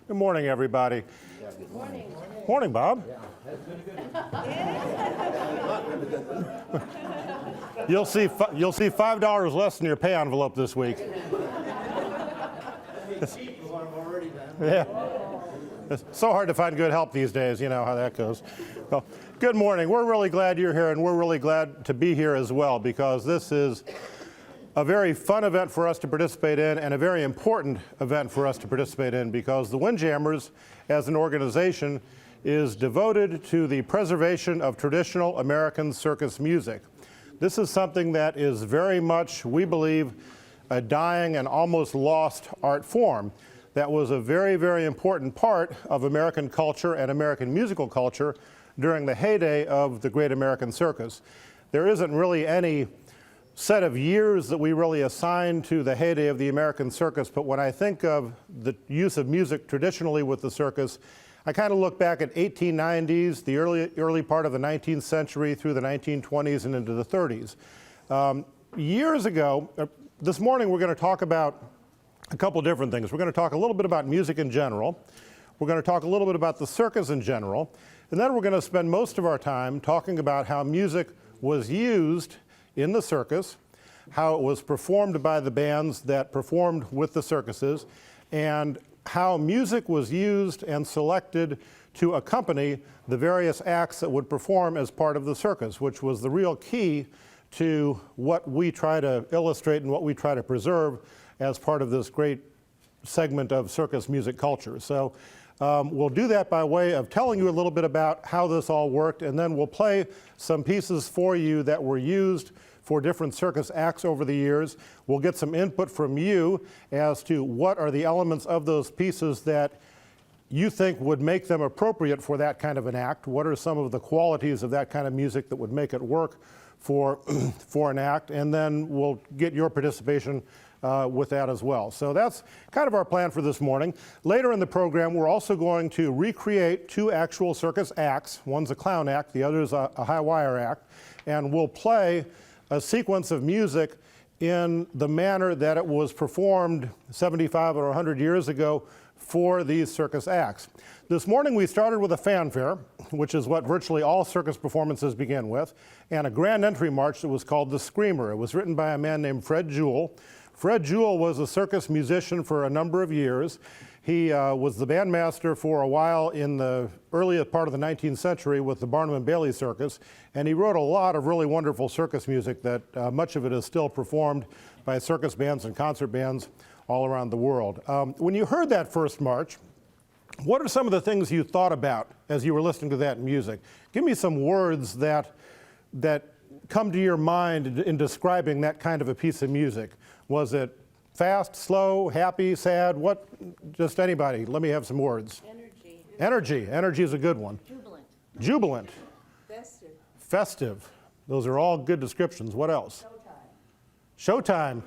Good morning, everybody. Yeah, good morning. Morning, Bob. You'll see $5 less in your pay envelope this week. Yeah. It's so hard to find good help these days, you know how that goes. Well, good morning. We're really glad you're here, and we're really glad to be here as well, because this is a very fun event for us to participate in and a very important event for us to participate in, because the Windjammers as an organization is devoted to the preservation of traditional American circus music. This is something that is very much, we believe, a dying and almost lost art form that was a very, very important part of American culture and American musical culture during the heyday of the Great American Circus. There isn't really any set of years that we really assign to the heyday of the American circus, but when I think of the use of music traditionally with the circus, I kind of look back at 1890s, the early part of the 19th century through the 1920s and into the 30s. Years ago, this morning we're going to talk about a couple different things. We're going to talk a little bit about music in general. We're going to talk a little bit about the circus in general. And then we're going to spend most of our time talking about how music was used in the circus, how it was performed by the bands that performed with the circuses, and how music was used and selected to accompany the various acts that would perform as part of the circus, which was the real key to what we try to illustrate and what we try to preserve as part of this great segment of circus music culture. So we'll do that by way of telling you a little bit about how this all worked, and then we'll play some pieces for you that were used for different circus acts over the years. We'll get some input from you as to what are the elements of those pieces that you think would make them appropriate for that kind of an act. What are some of the qualities of that kind of music that would make it work for an act, and then we'll get your participation with that as well. So that's kind of our plan for this morning. Later in the program, we're also going to recreate two actual circus acts. One's a clown act, the other is a high wire act, and we'll play a sequence of music in the manner that it was performed 75 or 100 years ago for these circus acts. This morning we started with a fanfare, which is what virtually all circus performances begin with, and a grand entry march that was called the Screamer. It was written by a man named Fred Jewell. Fred Jewell was a circus musician for a number of years. He was the bandmaster for a while in the earliest part of the 19th century with the Barnum and Bailey Circus, and he wrote a lot of really wonderful circus music that much of it is still performed by circus bands and concert bands all around the world. When you heard that first march, what are some of the things you thought about as you were listening to that music? Give me some words that come to your mind in describing that kind of a piece of music. Was it fast, slow, happy, sad? What? Just anybody. Let me have some words. Energy. Energy. Energy is a good one. Jubilant. Jubilant. Festive. Festive. Those are all good descriptions. What else? Showtime.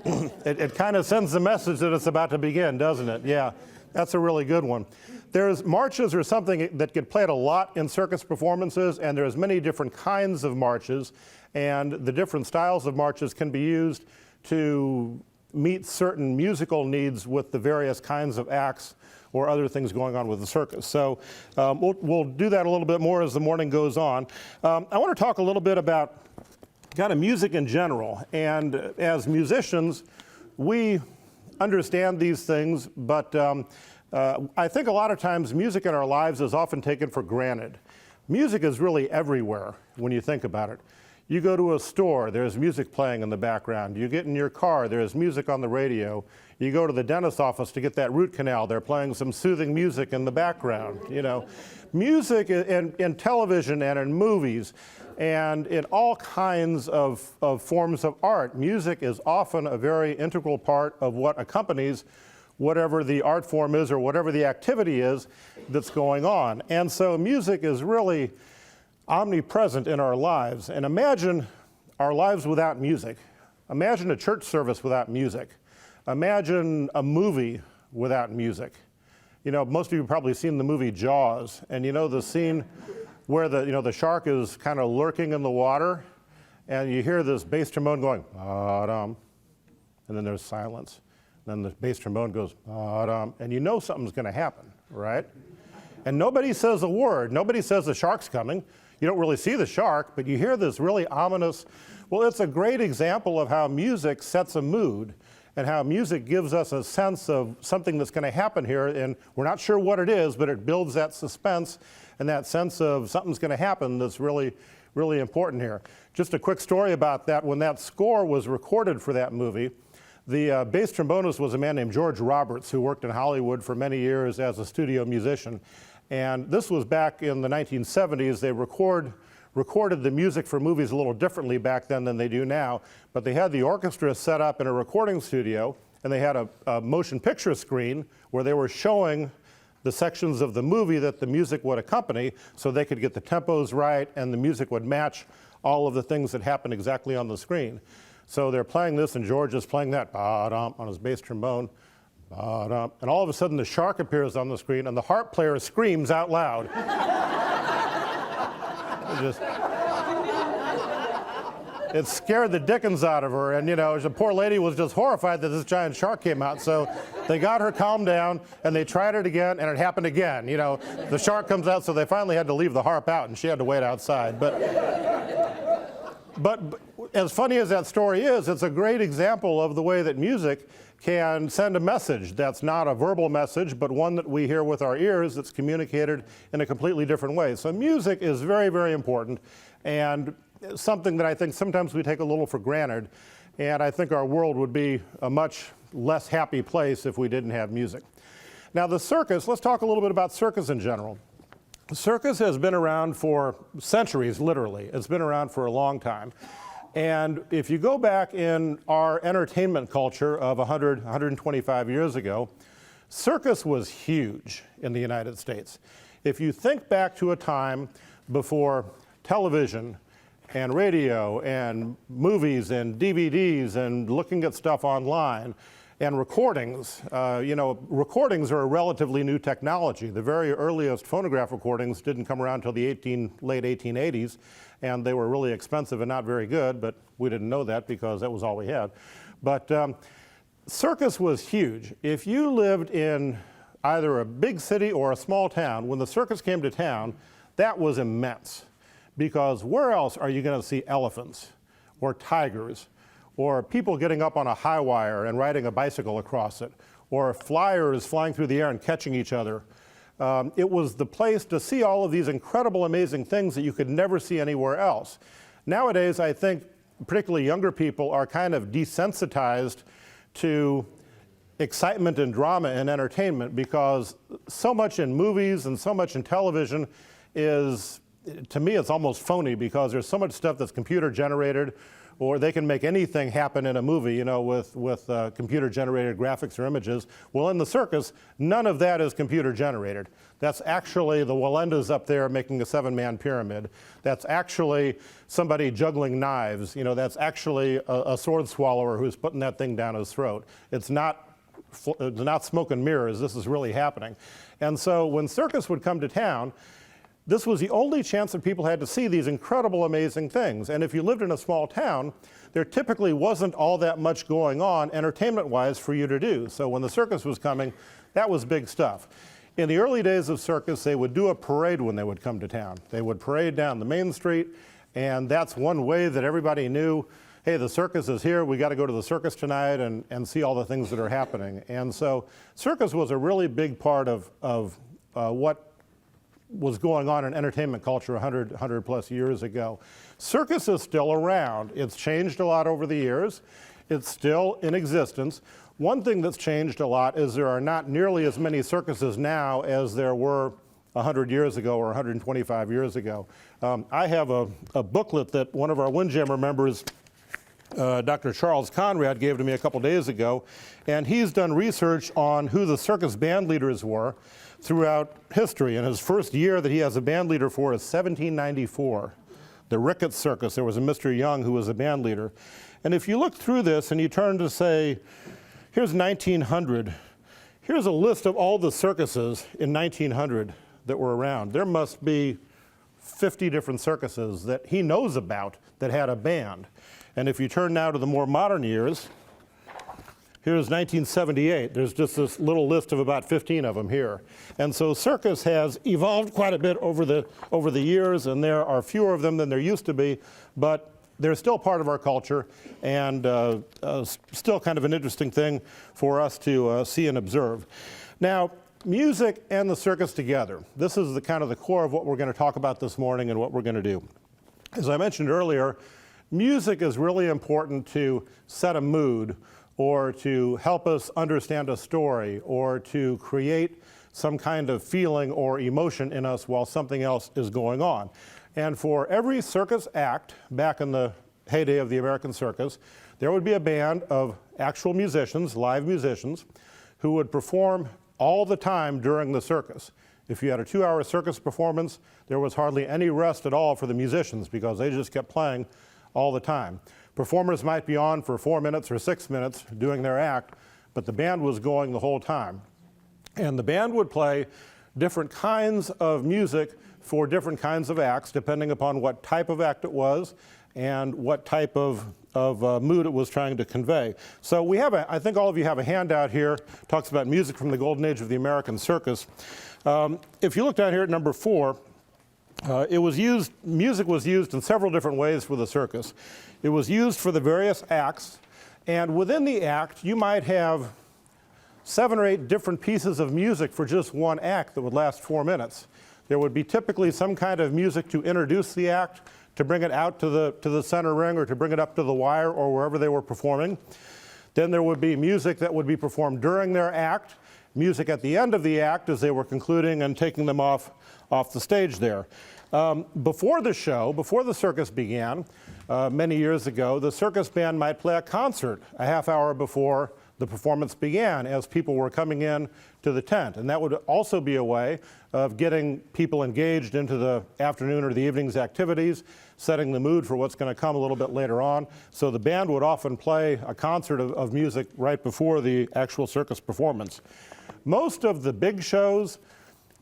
It kind of sends the message that it's about to begin, doesn't it? Yeah, that's a really good one. Marches are something that get played a lot in circus performances, and there's many different kinds of marches, and the different styles of marches can be used to meet certain musical needs with the various kinds of acts or other things going on with the circus. So we'll do that a little bit more as the morning goes on. I want to talk a little bit about kind of music in general. And as musicians, we understand these things, but I think a lot of times music in our lives is often taken for granted. Music is really everywhere when you think about it. You go to a store, there's music playing in the background. You get in your car, there's music on the radio. You go to the dentist's office to get that root canal, they're playing some soothing music in the background. You know, music in television and in movies and in all kinds of forms of art, music is often a very integral part of what accompanies whatever the art form is or whatever the activity is that's going on. And so music is really omnipresent in our lives. And imagine our lives without music. Imagine a church service without music. Imagine a movie without music. You know, most of you have probably seen the movie Jaws, and you know the scene where the shark is kind of lurking in the water, and you hear this bass trombone going, ba-dum, and then there's silence. Then the bass trombone goes, ba-dum, and you know something's going to happen, right? And nobody says a word. Nobody says the shark's coming. You don't really see the shark, but you hear this really ominous. Well, it's a great example of how music sets a mood and how music gives us a sense of something that's going to happen here, and we're not sure what it is, but it builds that suspense and that sense of something's going to happen that's really, really important here. Just a quick story about that. When that score was recorded for that movie, the bass trombonist was a man named George Roberts, who worked in Hollywood for many years as a studio musician. And this was back in the 1970s. They recorded the music for movies a little differently back then than they do now, but they had the orchestra set up in a recording studio, and they had a motion picture screen where they were showing the sections of the movie that the music would accompany, so they could get the tempos right and the music would match all of the things that happened exactly on the screen. So they're playing this, and George is playing that ba-dum on his bass trombone, ba-dum, and all of a sudden the shark appears on the screen, and the harp player screams out loud. It scared the dickens out of her, and the poor lady was just horrified that this giant shark came out. So they got her calmed down, and they tried it again, and it happened again. The shark comes out, so they finally had to leave the harp out, and she had to wait outside. But as funny as that story is, it's a great example of the way that music can send a message that's not a verbal message, but one that we hear with our ears that's communicated in a completely different way. So music is very, very important, and something that I think sometimes we take a little for granted, and I think our world would be a much less happy place if we didn't have music. Now the circus, let's talk a little bit about circus in general. Circus has been around for centuries, literally. It's been around for a long time. And if you go back in our entertainment culture of 100, 125 years ago, circus was huge in the United States. If you think back to a time before television and radio and movies and DVDs and looking at stuff online and recordings, recordings are a relatively new technology. The very earliest phonograph recordings didn't come around until the late 1880s, and they were really expensive and not very good, but we didn't know that because that was all we had. But circus was huge. If you lived in either a big city or a small town, when the circus came to town, that was immense. Because where else are you going to see elephants or tigers or people getting up on a high wire and riding a bicycle across it, or flyers flying through the air and catching each other? It was the place to see all of these incredible, amazing things that you could never see anywhere else. Nowadays, I think particularly younger people are kind of desensitized to excitement and drama and entertainment, because so much in movies and so much in television is, to me, it's almost phony, because there's so much stuff that's computer generated, or they can make anything happen in a movie, with computer generated graphics or images. Well, in the circus, none of that is computer generated. That's actually the Walendas up there making a 7-man pyramid. That's actually somebody juggling knives. That's actually a sword swallower who's putting that thing down his throat. It's not smoke and mirrors. This is really happening. And so when circus would come to town, this was the only chance that people had to see these incredible, amazing things. And if you lived in a small town, there typically wasn't all that much going on entertainment-wise for you to do. So when the circus was coming, that was big stuff. In the early days of circus, they would do a parade when they would come to town. They would parade down the main street, and that's one way that everybody knew, hey, the circus is here, we got to go to the circus tonight and see all the things that are happening. And so circus was a really big part of what was going on in entertainment culture 100 plus years ago. Circus is still around. It's changed a lot over the years. It's still in existence. One thing that's changed a lot is there are not nearly as many circuses now as there were 100 years ago or 125 years ago. I have a booklet that one of our Windjammer members, Dr. Charles Conrad, gave to me a couple days ago, and he's done research on who the circus band leaders were throughout history. And his first year that he has a band leader for is 1794. The Ricketts Circus, there was a Mr. Young who was a band leader. And if you look through this and you turn to say, here's 1900, here's a list of all the circuses in 1900 that were around. There must be 50 different circuses that he knows about that had a band. And if you turn now to the more modern years, Here's 1978. There's just this little list of about 15 of them here. And so Circus has evolved quite a bit over the years, and there are fewer of them than there used to be, but they're still part of our culture, and still kind of an interesting thing for us to see and observe. Now, music and the circus together. This is the kind of the core of what we're going to talk about this morning and what we're going to do. As I mentioned earlier, music is really important to set a mood, or to help us understand a story, or to create some kind of feeling or emotion in us while something else is going on. And for every circus act, back in the heyday of the American circus, there would be a band of actual musicians, live musicians, who would perform all the time during the circus. If you had a 2-hour circus performance, there was hardly any rest at all for the musicians because they just kept playing all the time. Performers might be on for 4 minutes or 6 minutes doing their act, but the band was going the whole time. And the band would play different kinds of music for different kinds of acts, depending upon what type of act it was and what type of mood it was trying to convey. So we have I think all of you have a handout here, talks about music from the golden age of the American circus. If you look down here at number 4, music was used in several different ways for the circus. It was used for the various acts, and within the act, you might have 7 or 8 different pieces of music for just one act that would last 4 minutes. There would be typically some kind of music to introduce the act, to bring it out to the center ring, or to bring it up to the wire, or wherever they were performing. Then there would be music that would be performed during their act, music at the end of the act as they were concluding and taking them off the stage there. Before the show, before the circus began, many years ago, the circus band might play a concert a half hour before the performance began as people were coming in to the tent. And that would also be a way of getting people engaged into the afternoon or the evening's activities, setting the mood for what's going to come a little bit later on. So the band would often play a concert of music right before the actual circus performance. Most of the big shows,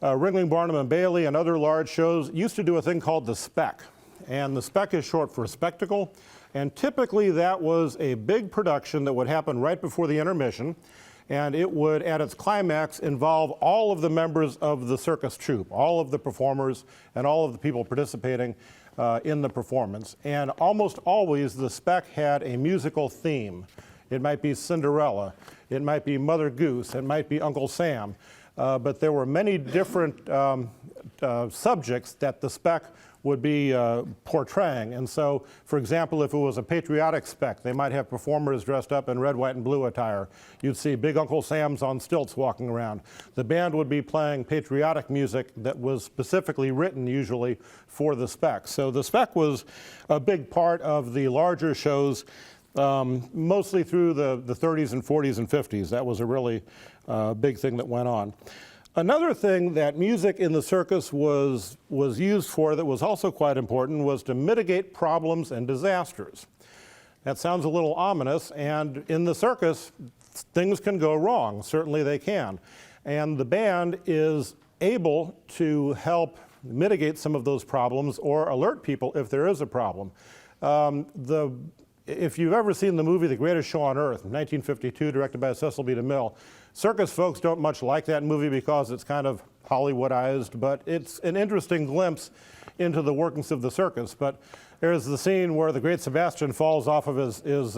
Ringling, Barnum and Bailey and other large shows used to do a thing called the spec. And the spec is short for spectacle. And typically that was a big production that would happen right before the intermission. And it would, at its climax, involve all of the members of the circus troupe, all of the performers and all of the people participating in the performance. And almost always the spec had a musical theme. It might be Cinderella, it might be Mother Goose, it might be Uncle Sam. But there were many different subjects that the spec would be portraying. And so, for example, if it was a patriotic spec, they might have performers dressed up in red, white, and blue attire. You'd see big Uncle Sam's on stilts walking around. The band would be playing patriotic music that was specifically written usually for the spec. So the spec was a big part of the larger shows, mostly through the 30s and 40s and 50s. That was a really big thing that went on. Another thing that music in the circus was used for that was also quite important was to mitigate problems and disasters. That sounds a little ominous, and in the circus, things can go wrong. Certainly they can. And the band is able to help mitigate some of those problems or alert people if there is a problem. If you've ever seen the movie The Greatest Show on Earth, 1952, directed by Cecil B. DeMille, circus folks don't much like that movie because it's kind of Hollywoodized, but it's an interesting glimpse into the workings of the circus. But there's the scene where the great Sebastian falls off of his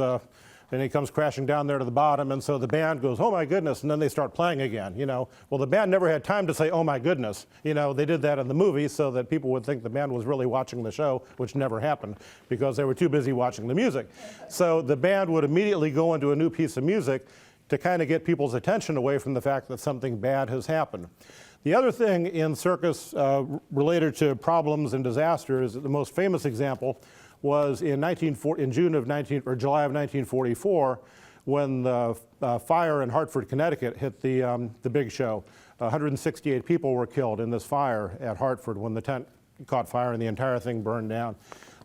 and he comes crashing down there to the bottom, and so the band goes, "Oh my goodness," and then they start playing again, you know. Well, the band never had time to say, "Oh my goodness." You know, they did that in the movie so that people would think the band was really watching the show, which never happened because they were too busy watching the music. So the band would immediately go into a new piece of music to kind of get people's attention away from the fact that something bad has happened. The other thing in circus related to problems and disasters, the most famous example was in July of 1944, when the fire in Hartford, Connecticut hit the big show. 168 people were killed in this fire at Hartford when the tent caught fire and the entire thing burned down.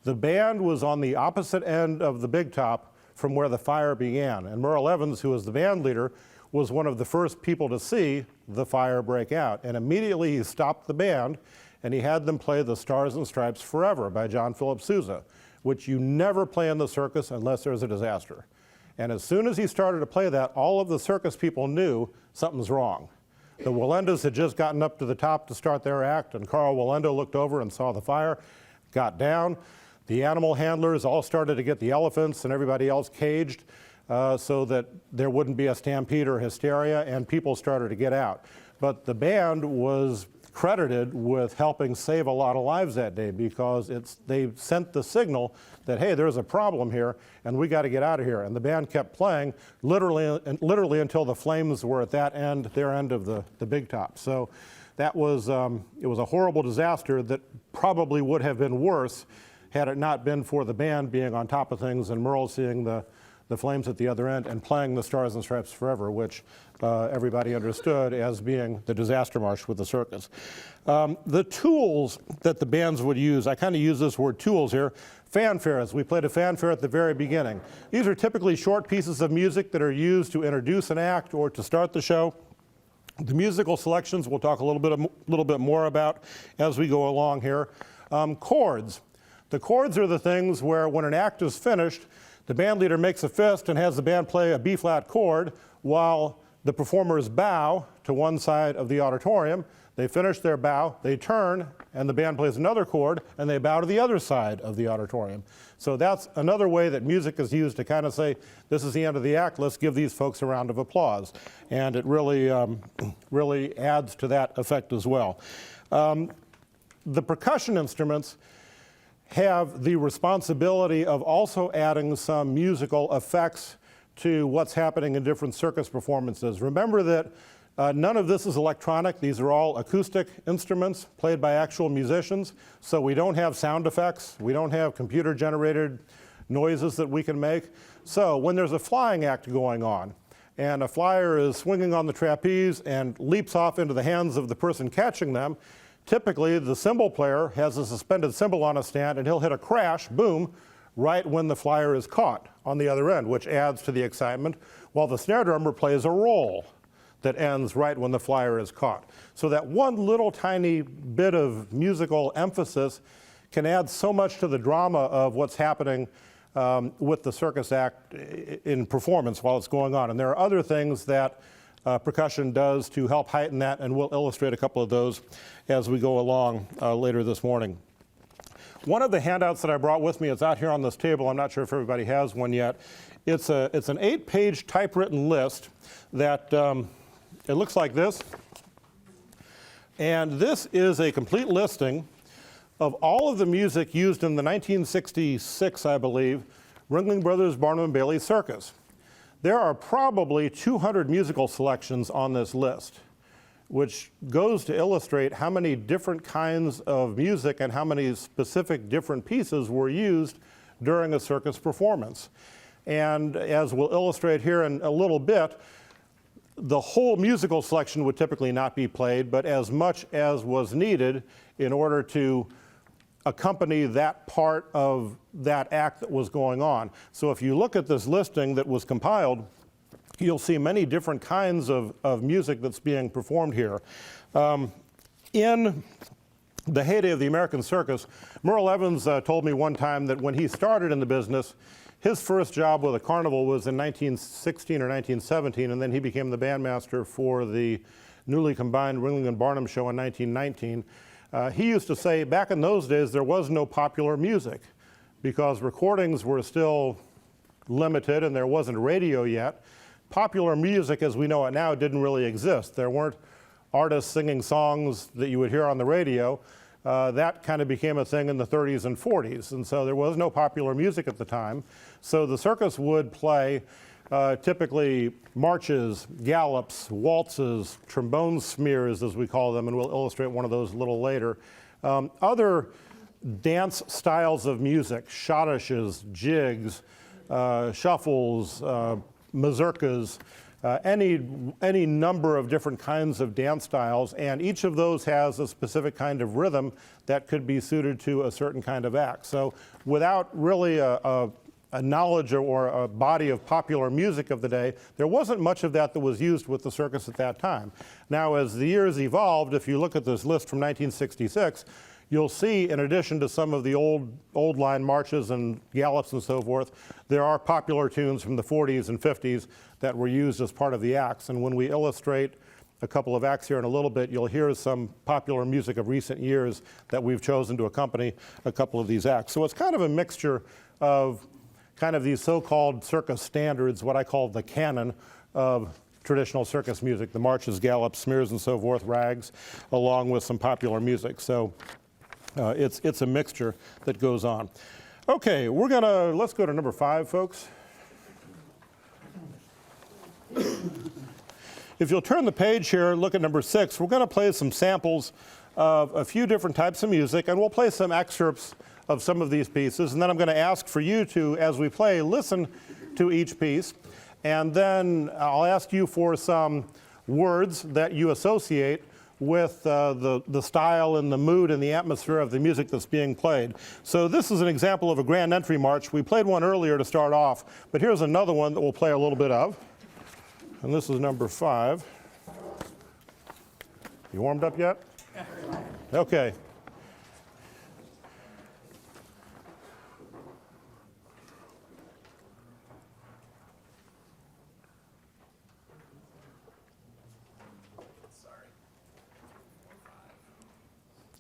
The band was on the opposite end of the big top from where the fire began. And Merle Evans, who was the band leader, was one of the first people to see the fire break out. And immediately he stopped the band and he had them play The Stars and Stripes Forever by John Philip Sousa, which you never play in the circus unless there's a disaster. And as soon as he started to play that, all of the circus people knew something's wrong. The Walendas had just gotten up to the top to start their act, and Carl Walenda looked over and saw the fire, got down. The animal handlers all started to get the elephants and everybody else caged so that there wouldn't be a stampede or hysteria, and people started to get out. But the band was credited with helping save a lot of lives that day because they sent the signal that, hey, there's a problem here and we got to get out of here. And the band kept playing literally until the flames were at that end, their end of the big top. So that was, it was a horrible disaster that probably would have been worse had it not been for the band being on top of things and Merle seeing the flames at the other end and playing the Stars and Stripes Forever, which everybody understood as being the disaster march with the circus. The tools that the bands would use, I kind of use this word tools here, fanfares. We played a fanfare at the very beginning. These are typically short pieces of music that are used to introduce an act or to start the show. The musical selections we'll talk a little bit more about as we go along here. Chords. The chords are the things where when an act is finished, the band leader makes a fist and has the band play a B-flat chord while the performers bow to one side of the auditorium. They finish their bow, they turn, and the band plays another chord, and they bow to the other side of the auditorium. So that's another way that music is used to kind of say, this is the end of the act, let's give these folks a round of applause. And it really, really adds to that effect as well. The percussion instruments have the responsibility of also adding some musical effects to what's happening in different circus performances. Remember that none of this is electronic. These are all acoustic instruments played by actual musicians. So we don't have sound effects. We don't have computer-generated noises that we can make. So when there's a flying act going on, and a flyer is swinging on the trapeze and leaps off into the hands of the person catching them, typically the cymbal player has a suspended cymbal on a stand and he'll hit a crash, boom, right when the flyer is caught on the other end, which adds to the excitement, while the snare drummer plays a roll that ends right when the flyer is caught. So that one little tiny bit of musical emphasis can add so much to the drama of what's happening with the circus act in performance while it's going on. And there are other things that percussion does to help heighten that, and we'll illustrate a couple of those as we go along later this morning. One of the handouts that I brought with me, it's out here on this table. I'm not sure if everybody has one yet. It's an 8-page typewritten list that it looks like this. And this is a complete listing of all of the music used in the 1966, I believe, Ringling Brothers Barnum and Bailey Circus. There are probably 200 musical selections on this list, which goes to illustrate how many different kinds of music and how many specific different pieces were used during a circus performance. And as we'll illustrate here in a little bit, the whole musical selection would typically not be played, but as much as was needed in order to accompany that part of that act that was going on. So if you look at this listing that was compiled, you'll see many different kinds of music that's being performed here. In the heyday of the American circus, Merle Evans told me one time that when he started in the business, his first job with a carnival was in 1916 or 1917, and then he became the bandmaster for the newly combined Ringling and Barnum show in 1919. He used to say back in those days there was no popular music because recordings were still limited and there wasn't radio yet. Popular music as we know it now didn't really exist. There weren't artists singing songs that you would hear on the radio. That kind of became a thing in the 30s and 40s, and so there was no popular music at the time. So the circus would play typically marches, gallops, waltzes, trombone smears as we call them, and we'll illustrate one of those a little later. Other dance styles of music, schottisches, jigs, shuffles, mazurkas, any number of different kinds of dance styles, and each of those has a specific kind of rhythm that could be suited to a certain kind of act. So without really a knowledge or a body of popular music of the day, there wasn't much of that was used with the circus at that time. Now, as the years evolved, if you look at this list from 1966, you'll see, in addition to some of the old line marches and gallops and so forth, there are popular tunes from the 40s and 50s that were used as part of the acts. And when we illustrate a couple of acts here in a little bit, you'll hear some popular music of recent years that we've chosen to accompany a couple of these acts. So it's kind of a mixture of kind of these so-called circus standards, what I call the canon of traditional circus music, the marches, gallops, smears, and so forth, rags, along with some popular music. So it's a mixture that goes on. Okay, let's go to number 5, folks. If you'll turn the page here, look at number 6, we're going to play some samples of a few different types of music, and we'll play some excerpts of some of these pieces, and then I'm going to ask for you to, as we play, listen to each piece, and then I'll ask you for some words that you associate with the style and the mood and the atmosphere of the music that's being played. So this is an example of a grand entry march. We played one earlier to start off, but here's another one that we'll play a little bit of. And this is number 5. You warmed up yet? Okay.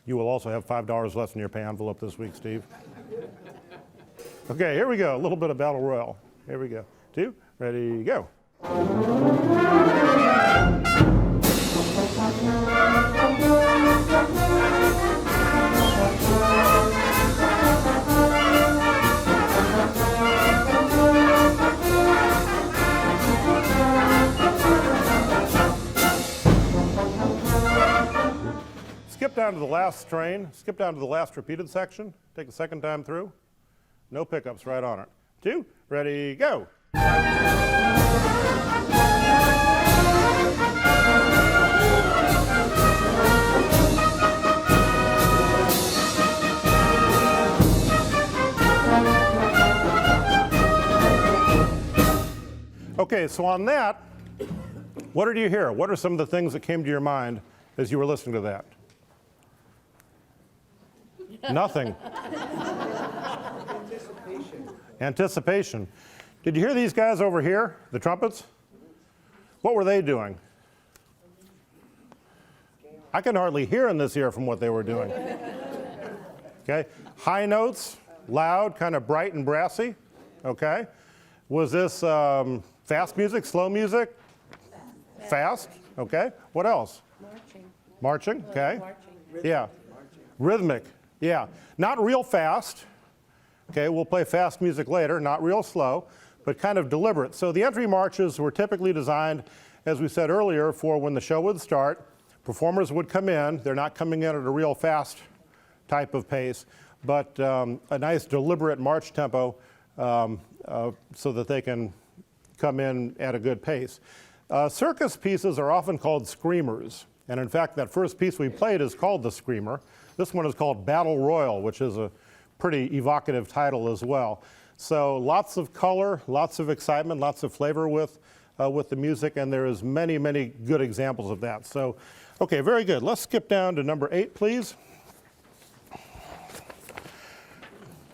You will also have $5 left in your pay envelope this week, Steve. Okay, here we go. A little bit of Battle Royal. Here we go. 2, ready, go. Skip down to the last strain, skip down to the last repeated section, take a second time through. No pickups, right on it. 2, ready, go. Okay, so on that, what did you hear? What are some of the things that came to your mind as you were listening to that? Nothing. Anticipation. Did you hear these guys over here, the trumpets? What were they doing? I can hardly hear in this ear from what they were doing. Okay, high notes, loud, kind of bright and brassy. Okay, was this fast music, slow music? Fast. Okay, what else? Marching. Okay. Yeah. Rhythmic. Yeah, not real fast. Okay, we'll play fast music later, not real slow, but kind of deliberate. So the entry marches were typically designed, as we said earlier, for when the show would start, performers would come in, they're not coming in at a real fast type of pace, but a nice deliberate march tempo so that they can come in at a good pace. Circus pieces are often called screamers, and in fact that first piece we played is called the Screamer. This one is called Battle Royal, which is a pretty evocative title as well. So lots of color, lots of excitement, lots of flavor with the music, and there is many, many good examples of that. So, okay, very good. Let's skip down to number 8, please.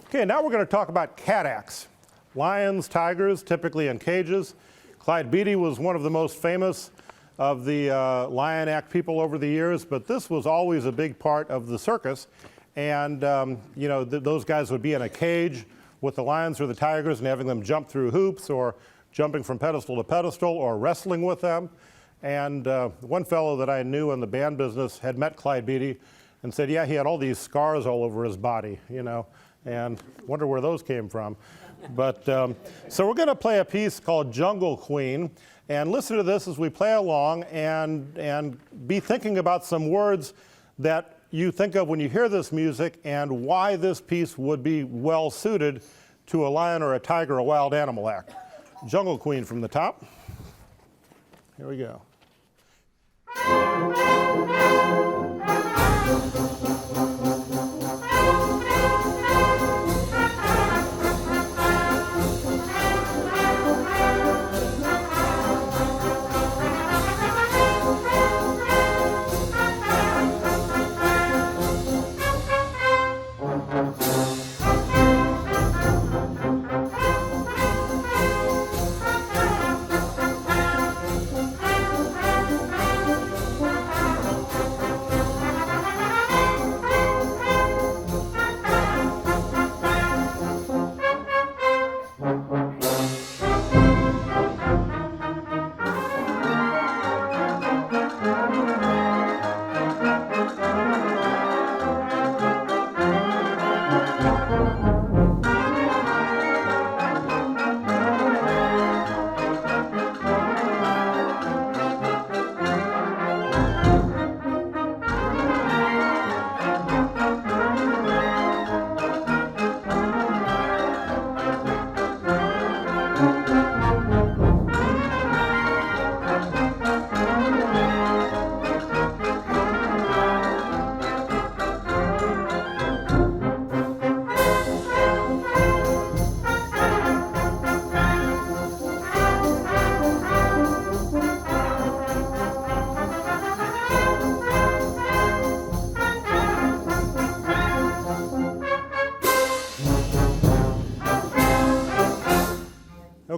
Okay, now we're going to talk about cat acts. Lions, tigers, typically in cages. Clyde Beatty was one of the most famous of the lion act people over the years, but this was always a big part of the circus. And you know, those guys would be in a cage with the lions or the tigers and having them jump through hoops or jumping from pedestal to pedestal or wrestling with them. And one fellow that I knew in the band business had met Clyde Beatty and said, yeah, he had all these scars all over his body, you know, and wonder where those came from. But so we're going to play a piece called Jungle Queen, and listen to this as we play along and be thinking about some words that you think of when you hear this music and why this piece would be well suited to a lion or a tiger, a wild animal act. Jungle Queen from the top. Here we go.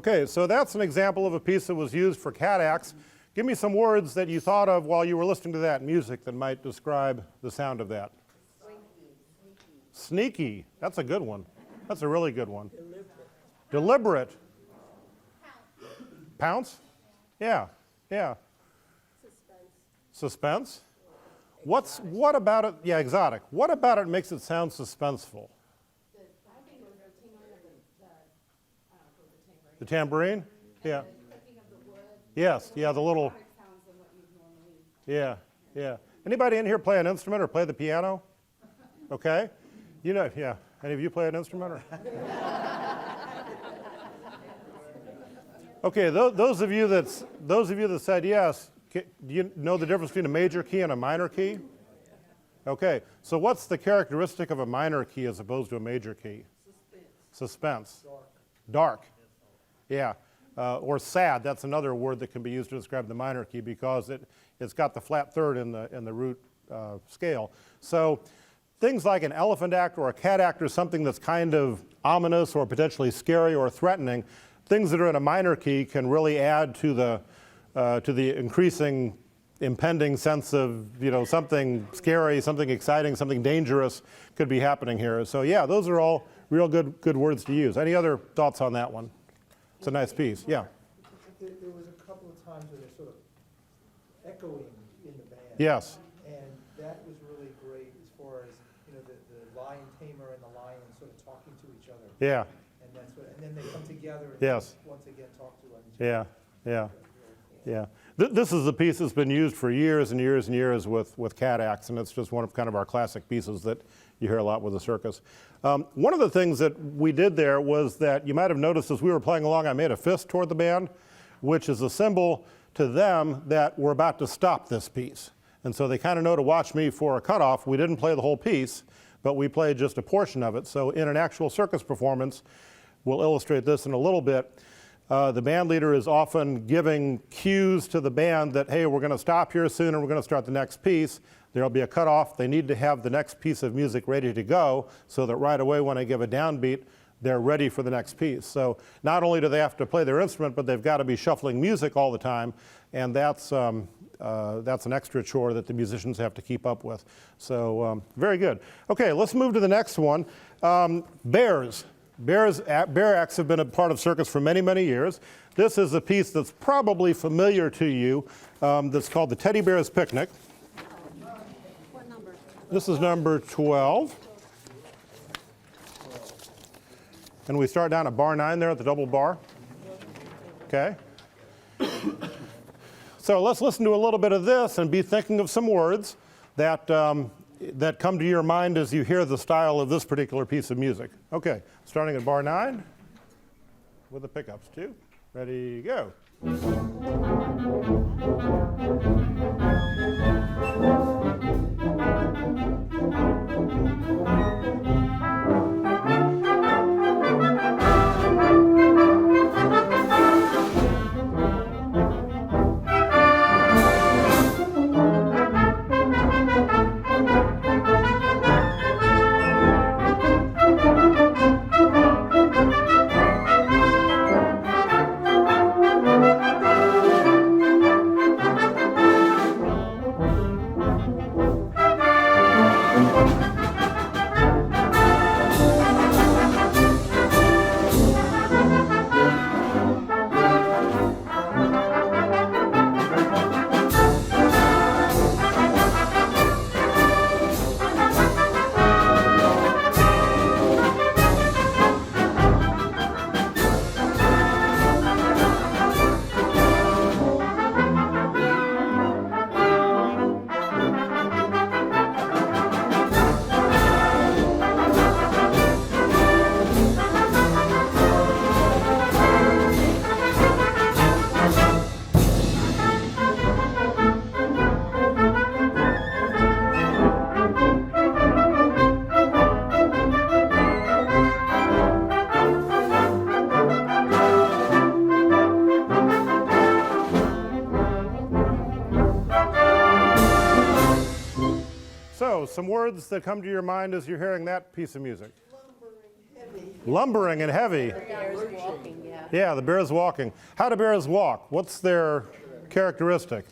Okay, so that's an example of a piece that was used for cat acts. Give me some words that you thought of while you were listening to that music that might describe the sound of that. Sneaky. That's a good one. That's a really good one. Deliberate. Pounce? Yeah, yeah. Suspense? What about it? Yeah, exotic. What about it makes it sound suspenseful? The tambourine? Yeah. Yes, yeah, the little. Yeah, yeah. Anybody in here play an instrument or play the piano? Okay. You know, yeah. Any of you play an instrument? Or? Okay, those of you that said yes, do you know the difference between a major key and a minor key? Okay, so what's the characteristic of a minor key as opposed to a major key? Suspense. Dark. Yeah. Or sad, that's another word that can be used to describe the minor key because it's got the flat third in the root scale. So things like an elephant act or a cat act or something that's kind of ominous or potentially scary or threatening, things that are in a minor key can really add to the increasing impending sense of, you know, something scary, something exciting, something dangerous could be happening here. So yeah, those are all real good words to use. Any other thoughts on that one? It's a nice piece, yeah. There was a couple of times where they're sort of echoing in the band. Yes. And that was really great as far as, you know, the lion tamer and the lion sort of talking to each other. Yeah. And then they come together and Yes. once again talk to each other. Yeah, yeah. This is a piece that's been used for years and years and years with cat acts, and it's just one of kind of our classic pieces that you hear a lot with the circus. One of the things that we did there was that you might have noticed as we were playing along, I made a fist toward the band, which is a symbol to them that we're about to stop this piece. And so they kind of know to watch me for a cutoff. We didn't play the whole piece, but we played just a portion of it. So in an actual circus performance, we'll illustrate this in a little bit. The band leader is often giving cues to the band that, hey, we're going to stop here soon and we're going to start the next piece. There'll be a cutoff. They need to have the next piece of music ready to go so that right away when I give a downbeat, they're ready for the next piece. So not only do they have to play their instrument, but they've got to be shuffling music all the time, and that's an extra chore that the musicians have to keep up with. So very good. Okay, let's move to the next one. Bears. Bear acts have been a part of circus for many, many years. This is a piece that's probably familiar to you that's called the Teddy Bear's Picnic. What number? This is number 12. And we start down at bar 9 there at the double bar. Okay. So let's listen to a little bit of this and be thinking of some words that come to your mind as you hear the style of this particular piece of music. Okay, starting at bar 9 with the pickups too. Ready, go. So, some words that come to your mind as you're hearing that piece of music. Lumbering, heavy. Lumbering and heavy. Bears walking, yeah. Yeah, the bears walking. How do bears walk? What's their characteristic?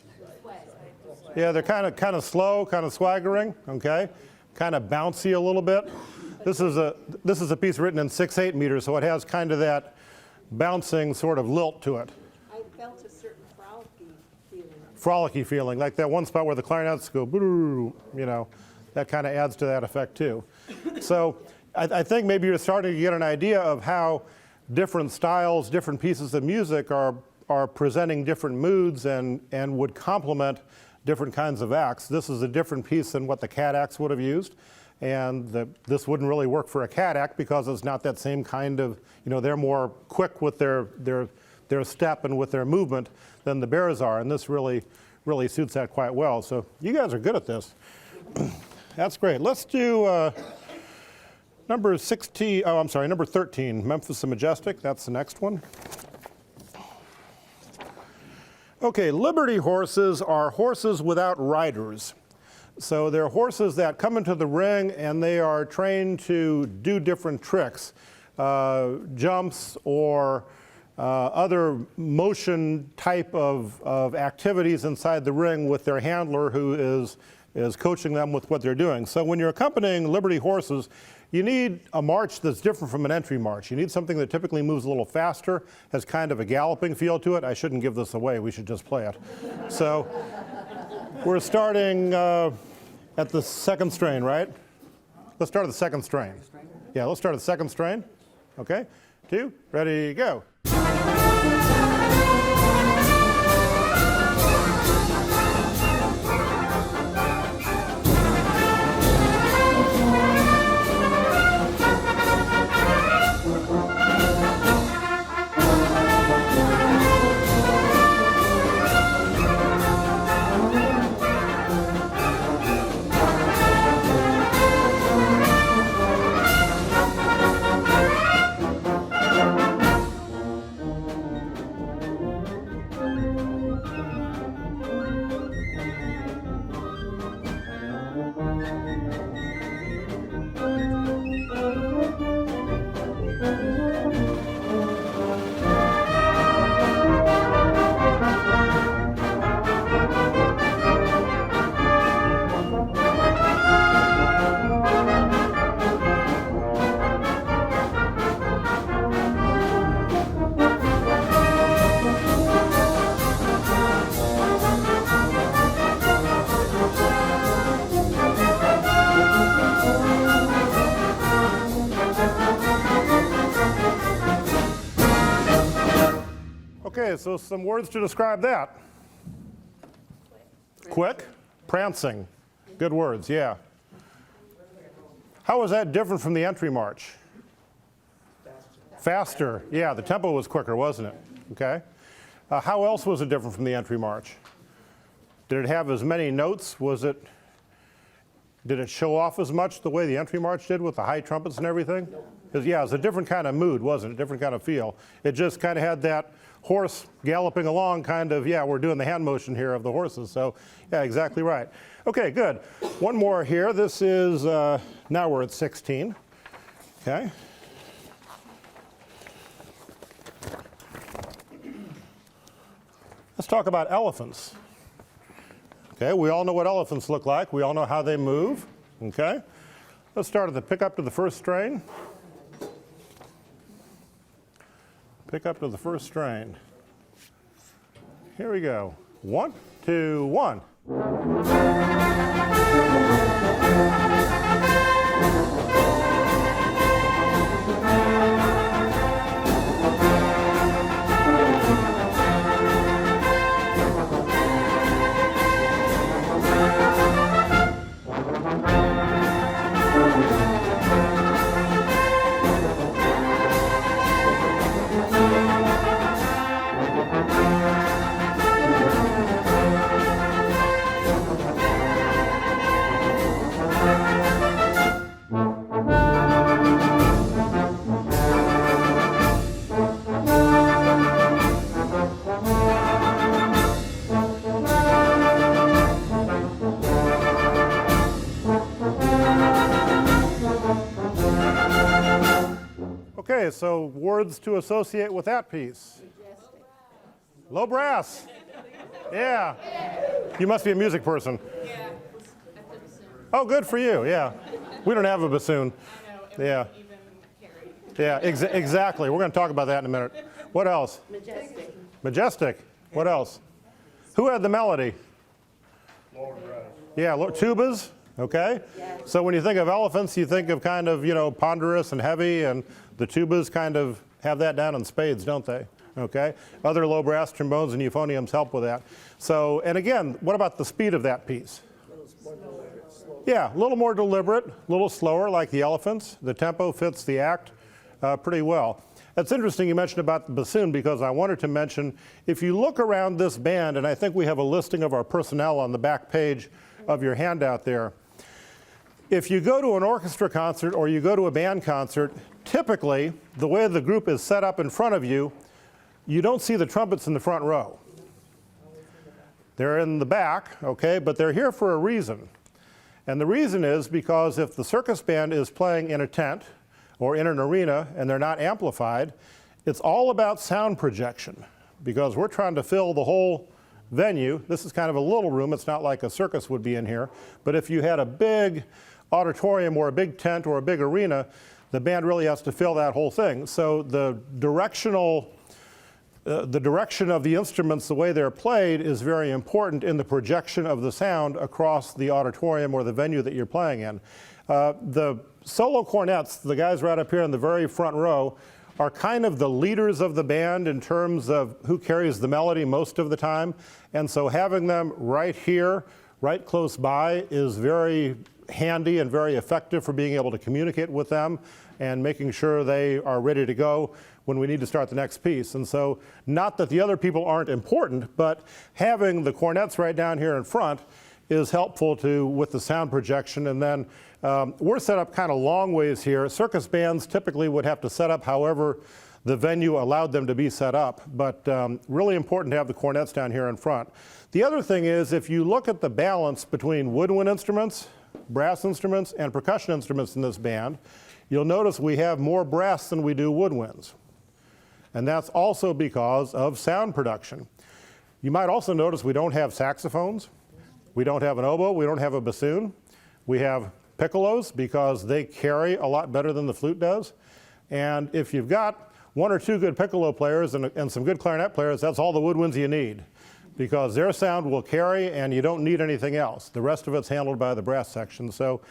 Yeah, they're kind of slow, kind of swaggering, okay? Kind of bouncy a little bit. This is a piece written in 6/8 meters, so it has kind of that bouncing sort of lilt to it. I felt a certain frolicky feeling. Frolicky feeling, like that one spot where the clarinets go, you know, that kind of adds to that effect too. So I think maybe you're starting to get an idea of how different styles, different pieces of music are presenting different moods and would complement different kinds of acts. This is a different piece than what the cat acts would have used. And this wouldn't really work for a cat act because it's not that same kind of, you know, they're more quick with their step and with their movement than the bears are. And this really suits that quite well. So you guys are good at this. That's great. Let's do number 13, Memphis and Majestic. That's the next one. Okay, Liberty horses are horses without riders. So they're horses that come into the ring and they are trained to do different tricks, jumps or other motion type of activities inside the ring with their handler who is coaching them with what they're doing. So when you're accompanying Liberty horses, you need a march that's different from an entry march. You need something that typically moves a little faster, has kind of a galloping feel to it. I shouldn't give this away, we should just play it. So we're starting at the second strain, right? Let's start at the second strain. Yeah, let's start at the second strain. Okay, 2, ready, go. Okay, so some words to describe that. Quick, prancing. Good words, yeah. How was that different from the entry march? Faster, yeah, the tempo was quicker, wasn't it? Okay. How else was it different from the entry march? Did it have as many notes? Did it show off as much the way the entry march did with the high trumpets and everything? Because yeah, it was a different kind of mood, wasn't it? A different kind of feel. It just kind of had that horse galloping along kind of, yeah, we're doing the hand motion here of the horses. So yeah, exactly right. Okay, good. One more here. This is, now we're at 16. Okay. Let's talk about elephants. Okay, we all know what elephants look like. We all know how they move. Okay. Let's start at the pick up to the first strain. Pick up to the first strain. Here we go. 1, 2, 1. Okay, so words to associate with that piece. Low brass. Yeah. You must be a music person. Yeah. Oh, good for you, yeah. We don't have a bassoon. Yeah. Yeah, exactly. We're going to talk about that in a minute. What else? Majestic. Majestic. What else? Who had the melody? Yeah, tubas. Okay. So when you think of elephants, you think of kind of, ponderous and heavy, and the tubas kind of have that down in spades, don't they? Okay. Other low brass trombones and euphoniums help with that. So, and again, what about the speed of that piece? Yeah, a little more deliberate, a little slower like the elephants. The tempo fits the act pretty well. It's interesting you mentioned about the bassoon, because I wanted to mention, if you look around this band, and I think we have a listing of our personnel on the back page of your handout there. If you go to an orchestra concert or you go to a band concert, typically the way the group is set up in front of you, you don't see the trumpets in the front row. They're in the back, okay, but they're here for a reason. And the reason is because if the circus band is playing in a tent or in an arena and they're not amplified, it's all about sound projection, because we're trying to fill the whole venue. This is kind of a little room. It's not like a circus would be in here. But if you had a big auditorium or a big tent or a big arena, the band really has to fill that whole thing. So the direction of the instruments, the way they're played, is very important in the projection of the sound across the auditorium or the venue that you're playing in. The solo cornets, the guys right up here in the very front row, are kind of the leaders of the band in terms of who carries the melody most of the time. And so having them right here, right close by, is very handy and very effective for being able to communicate with them and making sure they are ready to go when we need to start the next piece. And so, not that the other people aren't important, but having the cornets right down here in front is helpful with the sound projection. And then we're set up kind of long ways here. Circus bands typically would have to set up however the venue allowed them to be set up, but really important to have the cornets down here in front. The other thing is, if you look at the balance between woodwind instruments, brass instruments, and percussion instruments in this band, you'll notice we have more brass than we do woodwinds. And that's also because of sound production. You might also notice we don't have saxophones, we don't have an oboe, we don't have a bassoon. We have piccolos because they carry a lot better than the flute does. And if you've got one or two good piccolo players and some good clarinet players, that's all the woodwinds you need, because their sound will carry and you don't need anything else. The rest of it's handled by the brass section. So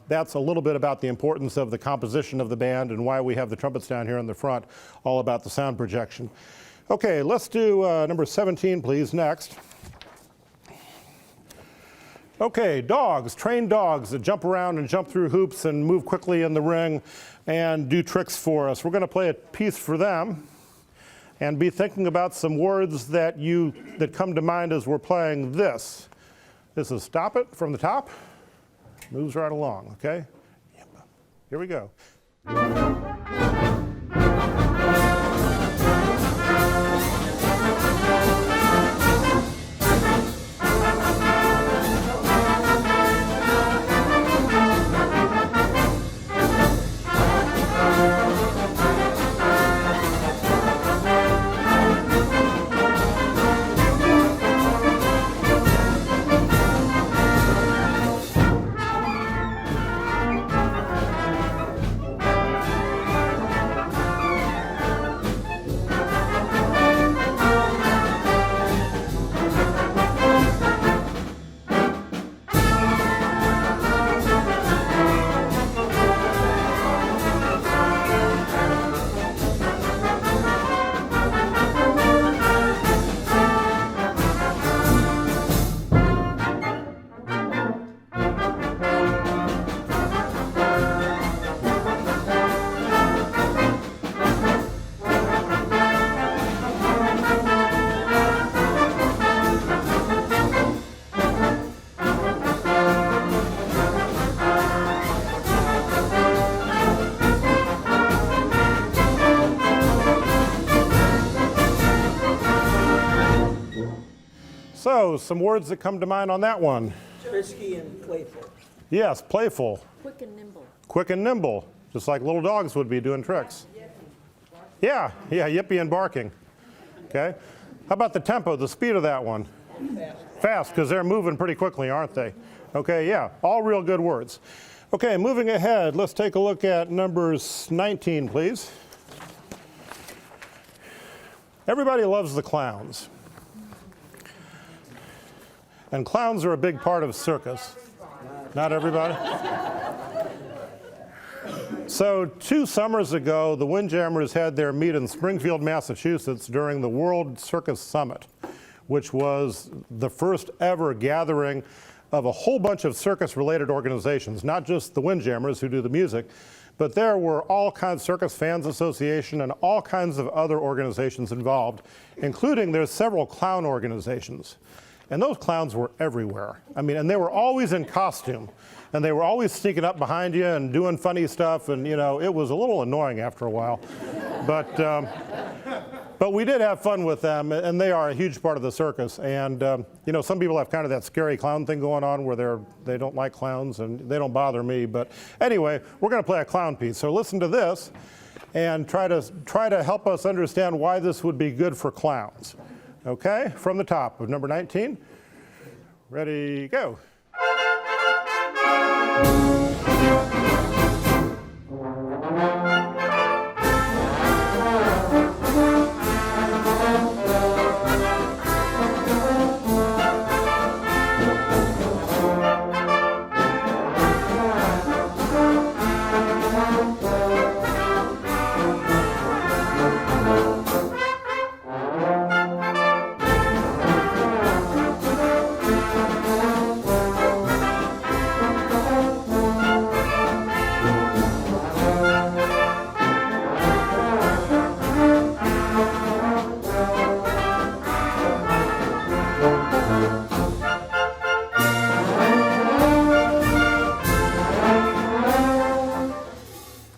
that's a little bit about the importance of the composition of the band and why we have the trumpets down here in the front, all about the sound projection. Okay, let's do number 17, please, next. Okay, dogs, trained dogs that jump around and jump through hoops and move quickly in the ring and do tricks for us. We're going to play a piece for them and be thinking about some words that come to mind as we're playing this. This is Stop It from the top. Moves right along, okay? Here we go. So, some words that come to mind on that one. Frisky and playful. Yes, playful. Quick and nimble. Quick and nimble, just like little dogs would be doing tricks. Yeah, yippee and barking. Okay. How about the tempo, the speed of that one? Fast, because they're moving pretty quickly, aren't they? Okay, yeah, all real good words. Okay, moving ahead, let's take a look at numbers 19, please. Everybody loves the clowns. And clowns are a big part of circus. Not everybody? So 2 summers ago, the Windjammers had their meet in Springfield, Massachusetts during the World Circus Summit, which was the first ever gathering of a whole bunch of circus-related organizations, not just the Windjammers who do the music, but there were all kinds, Circus Fans Association and all kinds of other organizations involved, including there's several clown organizations. And those clowns were everywhere. I mean, and they were always in costume. And they were always sneaking up behind you and doing funny stuff. And, you know, it was a little annoying after a while. But we did have fun with them. And they are a huge part of the circus. And, you know, some people have kind of that scary clown thing going on where they don't like clowns. And they don't bother me. But anyway, we're going to play a clown piece. So listen to this and try to help us understand why this would be good for clowns. Okay, from the top of number 19. Ready, go.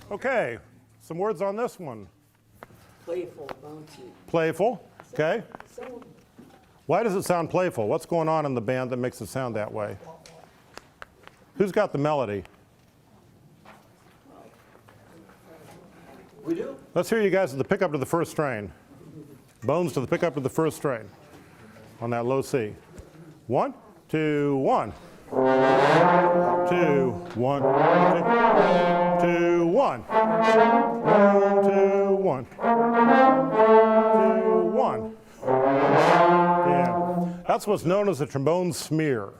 Okay, some words on this one. Playful, bouncy. Playful, okay. Why does it sound playful? What's going on in the band that makes it sound that way? Who's got the melody? We do? Let's hear you guys at the pickup to the first strain. Bones to the pickup to the first strain on that low C. 1, 2, 1. 2, 1, 2, 1. 1, 2, 1. 2, 1. Yeah. That's what's known as a trombone smear.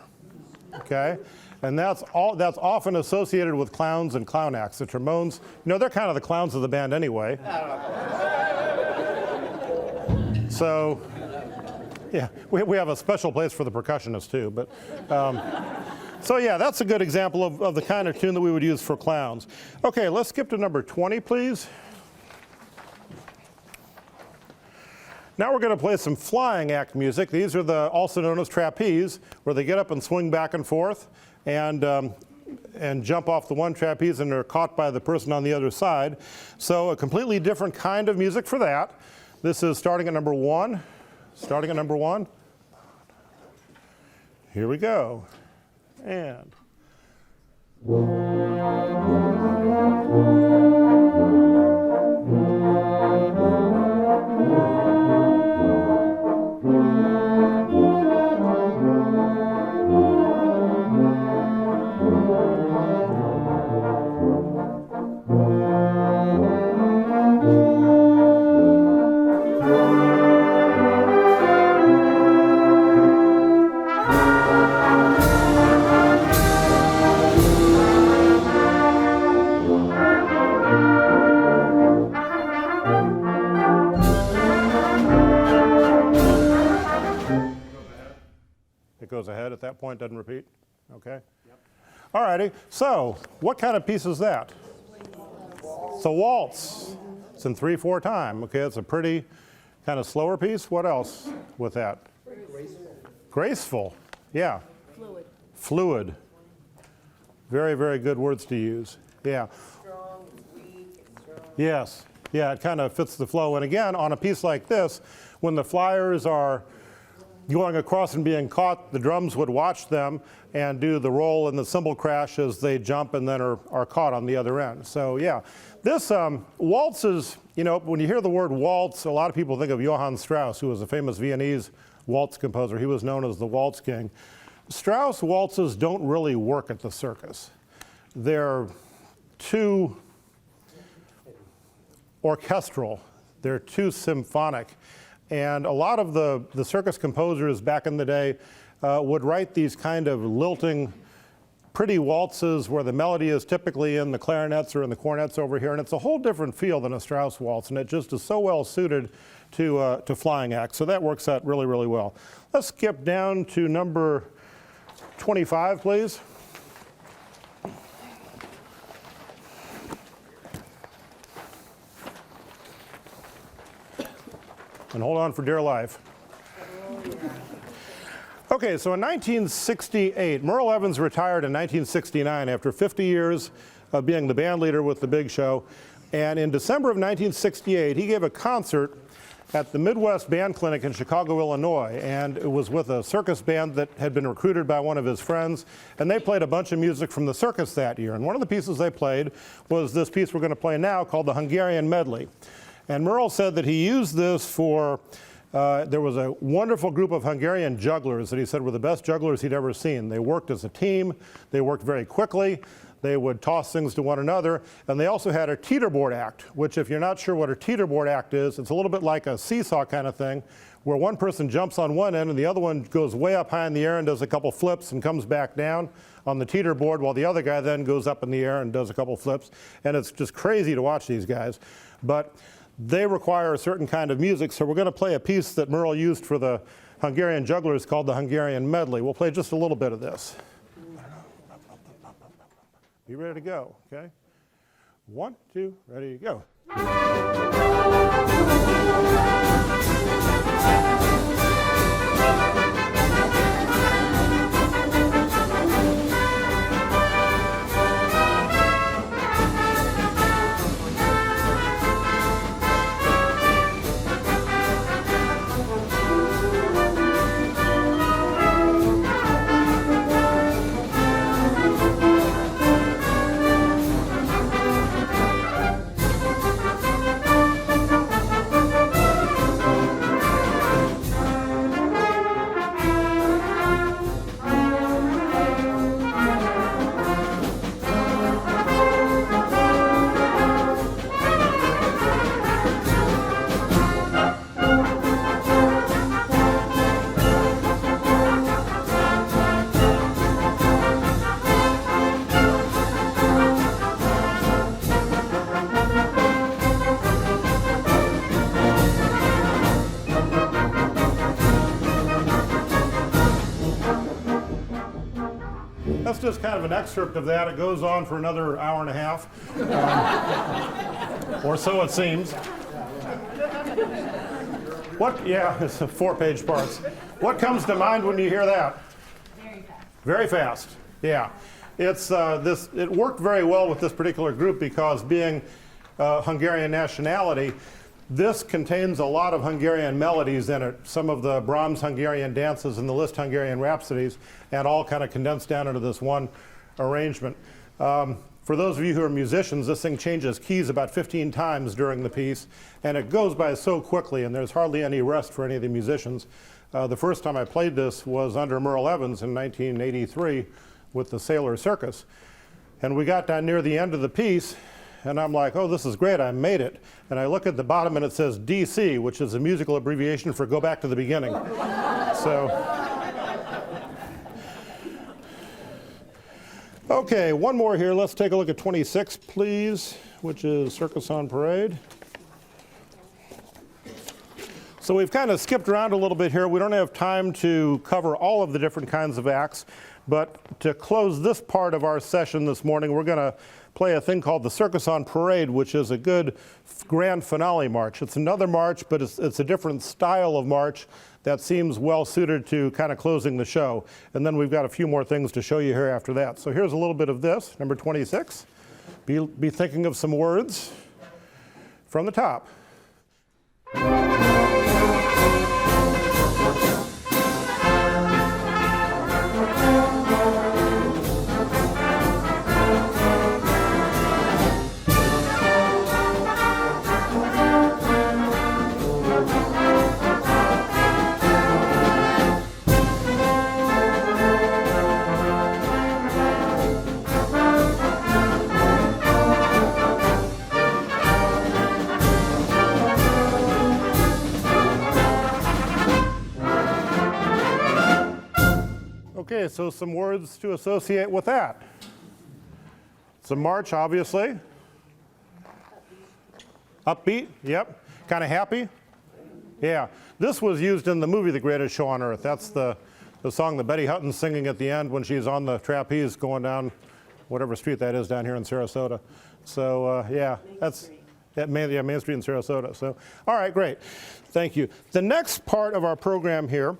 Okay? And that's often associated with clowns and clown acts. The trombones, you know, they're kind of the clowns of the band anyway. So, yeah, we have a special place for the percussionists too. But, so yeah, that's a good example of the kind of tune that we would use for clowns. Okay, let's skip to number 20, please. Now we're going to play some flying act music. These are also known as trapeze, where they get up and swing back and forth and jump off the one trapeze and they're caught by the person on the other side. So a completely different kind of music for that. This is starting at number 1. Starting at number 1. Here we go. And. It goes ahead at that point, doesn't repeat? Okay. Yep. All righty. So, what kind of piece is that? It's a waltz. It's in 3/4 time. Okay, it's a pretty kind of slower piece. What else with that? Graceful. Graceful. Yeah. Fluid. Fluid. Very, very good words to use. Yeah. Strong, weak, strong. Yes. Yeah, it kind of fits the flow. And again, on a piece like this, when the flyers are going across and being caught, the drums would watch them and do the roll and the cymbal crash as they jump and then are caught on the other end. So yeah, this waltzes, you know, when you hear the word waltz, a lot of people think of Johann Strauss, who was a famous Viennese waltz composer. He was known as the Waltz King. Strauss waltzes don't really work at the circus. They're too orchestral. They're too symphonic. And a lot of the circus composers back in the day would write these kind of lilting, pretty waltzes where the melody is typically in the clarinets or in the cornets over here. And it's a whole different feel than a Strauss waltz. And it just is so well suited to flying acts. So that works out really, really well. Let's skip down to number 25, please. And hold on for dear life. Okay, so in 1968, Merle Evans retired in 1969 after 50 years of being the band leader with the Big Show. And in December of 1968, he gave a concert at the Midwest Band Clinic in Chicago, Illinois. And it was with a circus band that had been recruited by one of his friends. And they played a bunch of music from the circus that year. And one of the pieces they played was this piece we're going to play now called the Hungarian Medley. And Merle said that he used this for, there was a wonderful group of Hungarian jugglers that he said were the best jugglers he'd ever seen. They worked as a team, they worked very quickly, they would toss things to one another, and they also had a teeterboard act, which if you're not sure what a teeterboard act is, it's a little bit like a seesaw kind of thing, where one person jumps on one end and the other one goes way up high in the air and does a couple flips and comes back down on the teeterboard, while the other guy then goes up in the air and does a couple flips. And it's just crazy to watch these guys. But they require a certain kind of music, so we're going to play a piece that Merle used for the Hungarian jugglers called the Hungarian Medley. We'll play just a little bit of this. Be ready to go, okay? 1, 2, ready, go. That's just kind of an excerpt of that. It goes on for another hour and a half, or so it seems. Yeah, it's 4-page parts. What comes to mind when you hear that? Very fast. Very fast, yeah. It worked very well with this particular group because being Hungarian nationality, this contains a lot of Hungarian melodies in it, some of the Brahms Hungarian dances and the Liszt Hungarian rhapsodies, and all kind of condensed down into this one arrangement. For those of you who are musicians, this thing changes keys about 15 times during the piece, and it goes by so quickly, and there's hardly any rest for any of the musicians. The first time I played this was under Merle Evans in 1983 with the Sailor Circus. And we got down near the end of the piece, and I'm like, oh, this is great, I made it. And I look at the bottom and it says DC, which is a musical abbreviation for go back to the beginning. So, okay, one more here. Let's take a look at 26, please, which is Circus on Parade. So we've kind of skipped around a little bit here. We don't have time to cover all of the different kinds of acts, but to close this part of our session this morning, we're going to play a thing called the Circus on Parade, which is a good grand finale march. It's another march, but it's a different style of march that seems well suited to kind of closing the show. And then we've got a few more things to show you here after that. So here's a little bit of this, number 26. Be thinking of some words from the top. Okay, so some words to associate with that. It's a march, obviously. Upbeat, yep. Kind of happy? Yeah. This was used in the movie The Greatest Show on Earth. That's the song that Betty Hutton's singing at the end when she's on the trapeze going down whatever street that is down here in Sarasota. So, yeah, that's Main Street in Sarasota. So, all right, great. Thank you. The next part of our program here,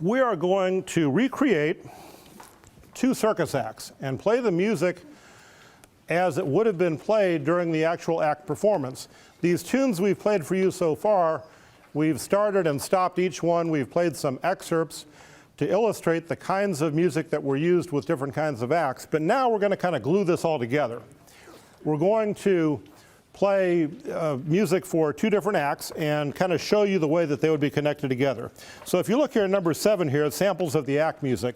we are going to recreate 2 circus acts and play the music as it would have been played during the actual act performance. These tunes we've played for you so far, we've started and stopped each one. We've played some excerpts to illustrate the kinds of music that were used with different kinds of acts. But now we're going to kind of glue this all together. We're going to play music for 2 different acts and kind of show you the way that they would be connected together. So if you look here at number 7 here, samples of the act music,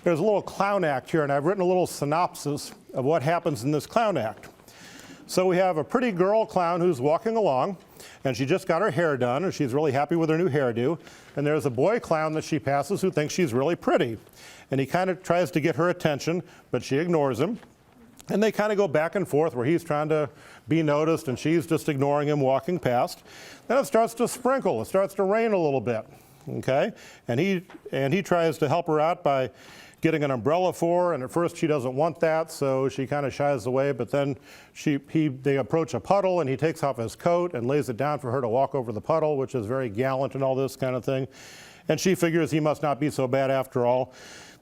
there's a little clown act here, and I've written a little synopsis of what happens in this clown act. So we have a pretty girl clown who's walking along, and she just got her hair done, and she's really happy with her new hairdo. And there's a boy clown that she passes who thinks she's really pretty. And he kind of tries to get her attention, but she ignores him. And they kind of go back and forth where he's trying to be noticed and she's just ignoring him walking past. Then it starts to sprinkle. It starts to rain a little bit, okay? And he tries to help her out by getting an umbrella for her, and at first she doesn't want that, so she kind of shies away, but then they approach a puddle, and he takes off his coat and lays it down for her to walk over the puddle, which is very gallant and all this kind of thing. And she figures he must not be so bad after all.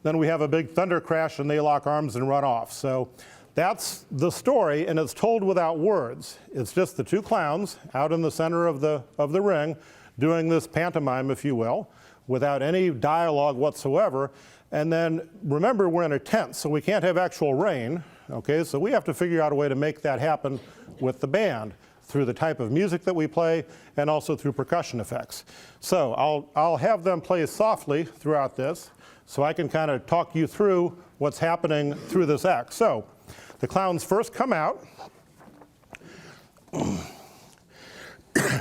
Then we have a big thunder crash, and they lock arms and run off. So that's the story, and it's told without words. It's just the 2 clowns out in the center of the ring doing this pantomime, if you will, without any dialogue whatsoever. And then remember, we're in a tent, so we can't have actual rain, okay? So we have to figure out a way to make that happen with the band through the type of music that we play and also through percussion effects. So I'll have them play softly throughout this so I can kind of talk you through what's happening through this act. So the clowns first come out.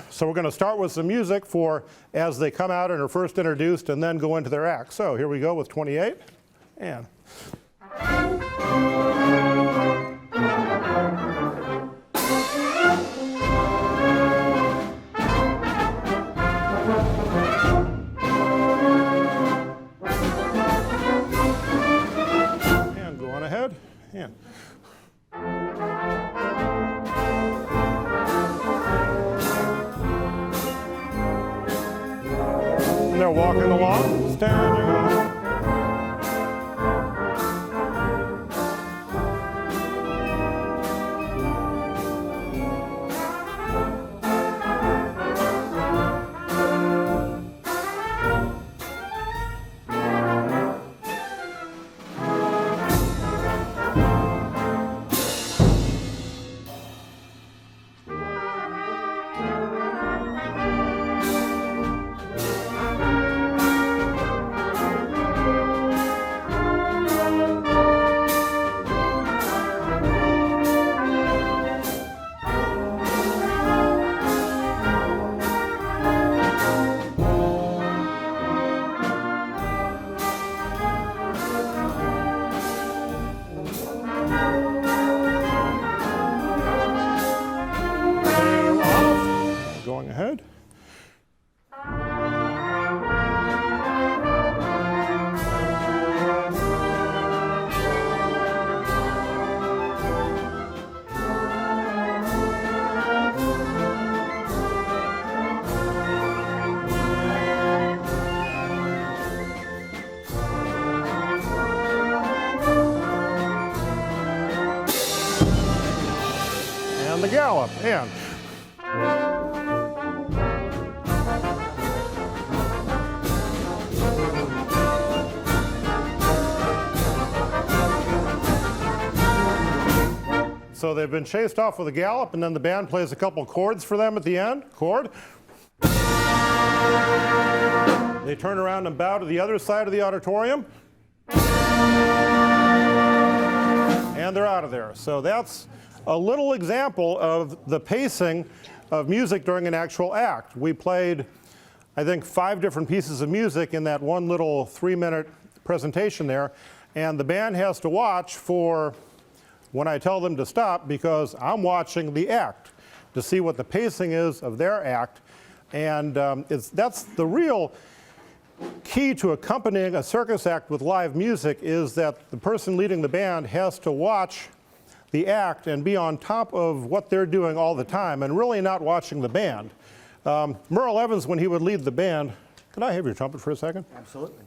So we're going to start with some music for as they come out and are first introduced and then go into their act. So here we go with 28. And go on ahead. And they're walking along, standing along. Going ahead. And the gallop. And so they've been chased off with a gallop, and then the band plays a couple chords for them at the end. Chord. They turn around and bow to the other side of the auditorium. And they're out of there. So that's a little example of the pacing of music during an actual act. We played, I think, 5 different pieces of music in that one little 3-minute presentation there, and the band has to watch for when I tell them to stop, because I'm watching the act to see what the pacing is of their act. And that's the real key to accompanying a circus act with live music, is that the person leading the band has to watch the act and be on top of what they're doing all the time and really not watching the band. Merle Evans, when he would lead the band, can I have your trumpet for a second? Absolutely.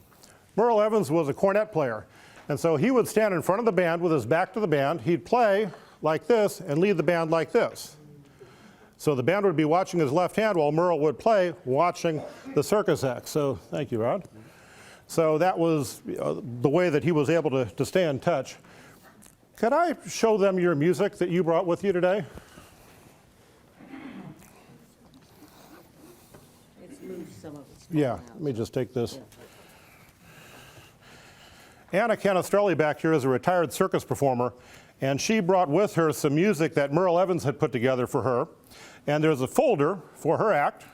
Merle Evans was a cornet player. And so he would stand in front of the band with his back to the band. He'd play like this and lead the band like this. So the band would be watching his left hand while Merle would play, watching the circus act. So thank you, Rod. So that was the way that he was able to stay in touch. Could I show them your music that you brought with you today? It's moved some of its. Yeah, let me just take this. Anna Canestrelli back here is a retired circus performer, and she brought with her some music that Merle Evans had put together for her. And there's a folder for her act.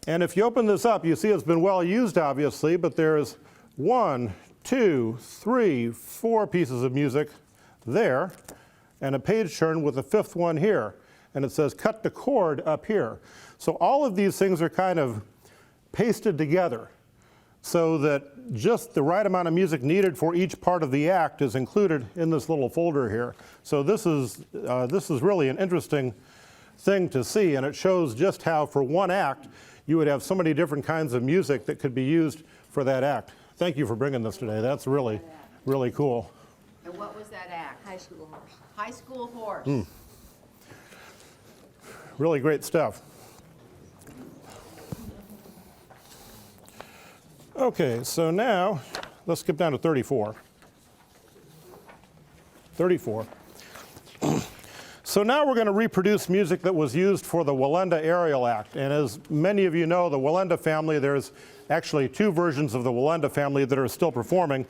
And if you open this up, you see it's been well used, obviously, but there's 1, 2, 3, 4 pieces of music there, and a page turn with a 5th one here. And it says cut the cord up here. So all of these things are kind of pasted together, so that just the right amount of music needed for each part of the act is included in this little folder here. So this is really an interesting thing to see, and it shows just how for one act you would have so many different kinds of music that could be used for that act. Thank you for bringing this today. That's really, really cool. And what was that act? High school horse. High school horse. Really great stuff. Okay, so now let's skip down to 34. 34. So now we're going to reproduce music that was used for the Wallenda Aerial Act. And as many of you know, the Wallenda family, there's actually 2 versions of the Wallenda family that are still performing.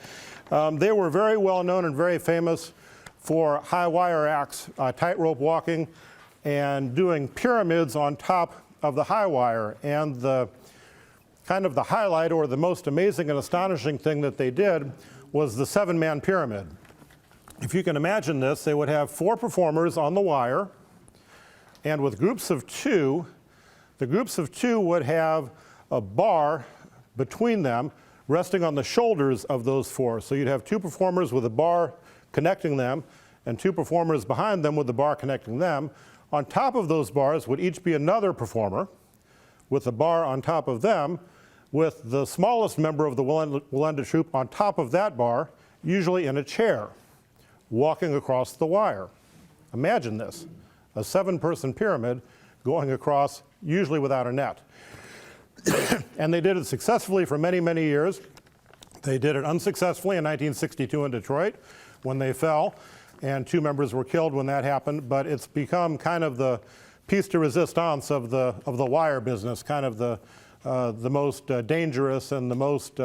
They were very well known and very famous for high wire acts, tightrope walking, and doing pyramids on top of the high wire. And the kind of the highlight, or the most amazing and astonishing thing that they did, was the 7-man pyramid. If you can imagine this, they would have 4 performers on the wire, and with groups of 2, the groups of 2 would have a bar between them resting on the shoulders of those 4. So you'd have 2 performers with a bar connecting them, and 2 performers behind them with the bar connecting them. On top of those bars would each be another performer with a bar on top of them, with the smallest member of the Wallenda troupe on top of that bar, usually in a chair, walking across the wire. Imagine this, a 7-person pyramid going across, usually without a net. And they did it successfully for many, many years. They did it unsuccessfully in 1962 in Detroit when they fell, and 2 members were killed when that happened. But it's become kind of the piece de resistance of the wire business, kind of the most dangerous and the most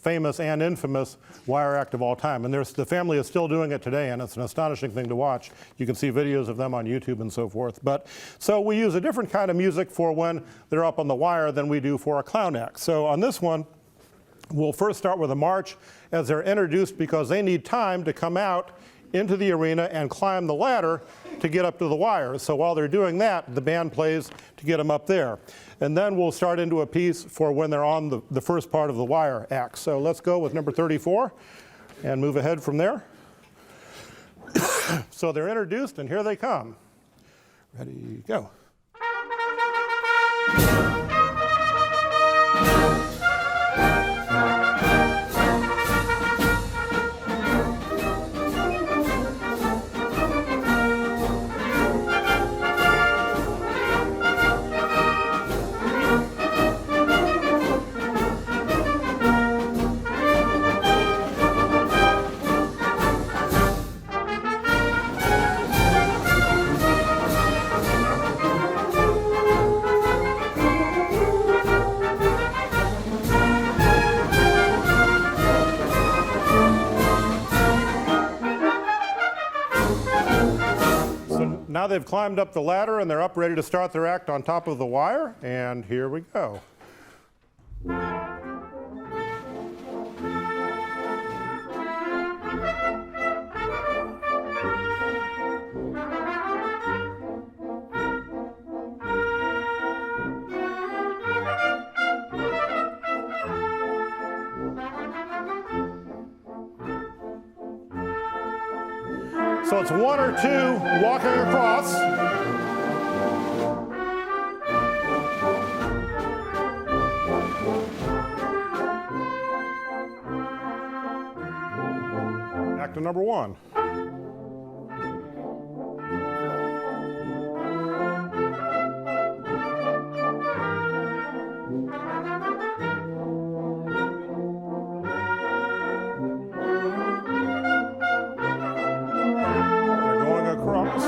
famous and infamous wire act of all time. And the family is still doing it today, and it's an astonishing thing to watch. You can see videos of them on YouTube and so forth. But so we use a different kind of music for when they're up on the wire than we do for a clown act. So on this one, we'll first start with a march as they're introduced, because they need time to come out into the arena and climb the ladder to get up to the wire. So while they're doing that, the band plays to get them up there. And then we'll start into a piece for when they're on the first part of the wire act. So let's go with number 34 and move ahead from there. So they're introduced, and here they come. Ready, go. Now they've climbed up the ladder and they're up ready to start their act on top of the wire, and here we go. So it's 1 or 2 walking across. Back to number 1. They're going across.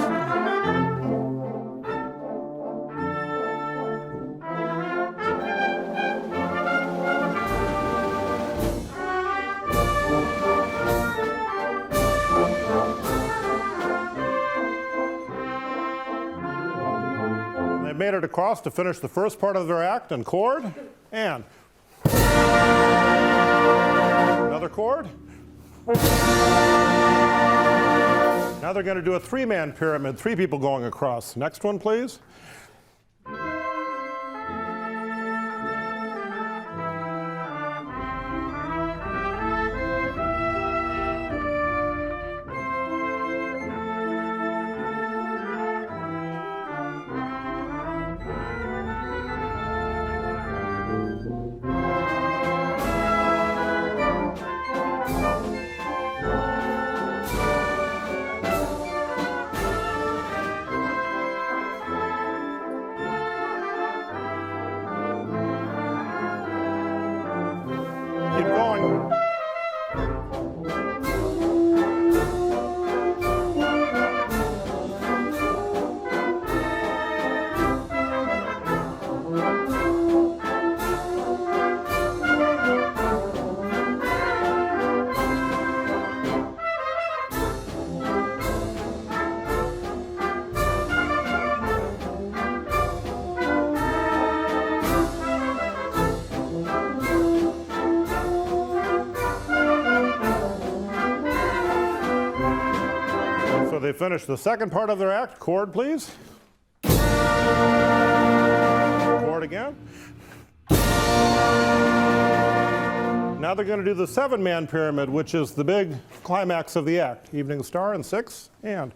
They made it across to finish the first part of their act and chord, and another chord. Now they're going to do a 3-man pyramid, 3 people going across. Next one, please. Keep going. So they finish the second part of their act. Chord, please. Chord again. Now they're going to do the 7-man pyramid, which is the big climax of the act. Evening Star in 6, and.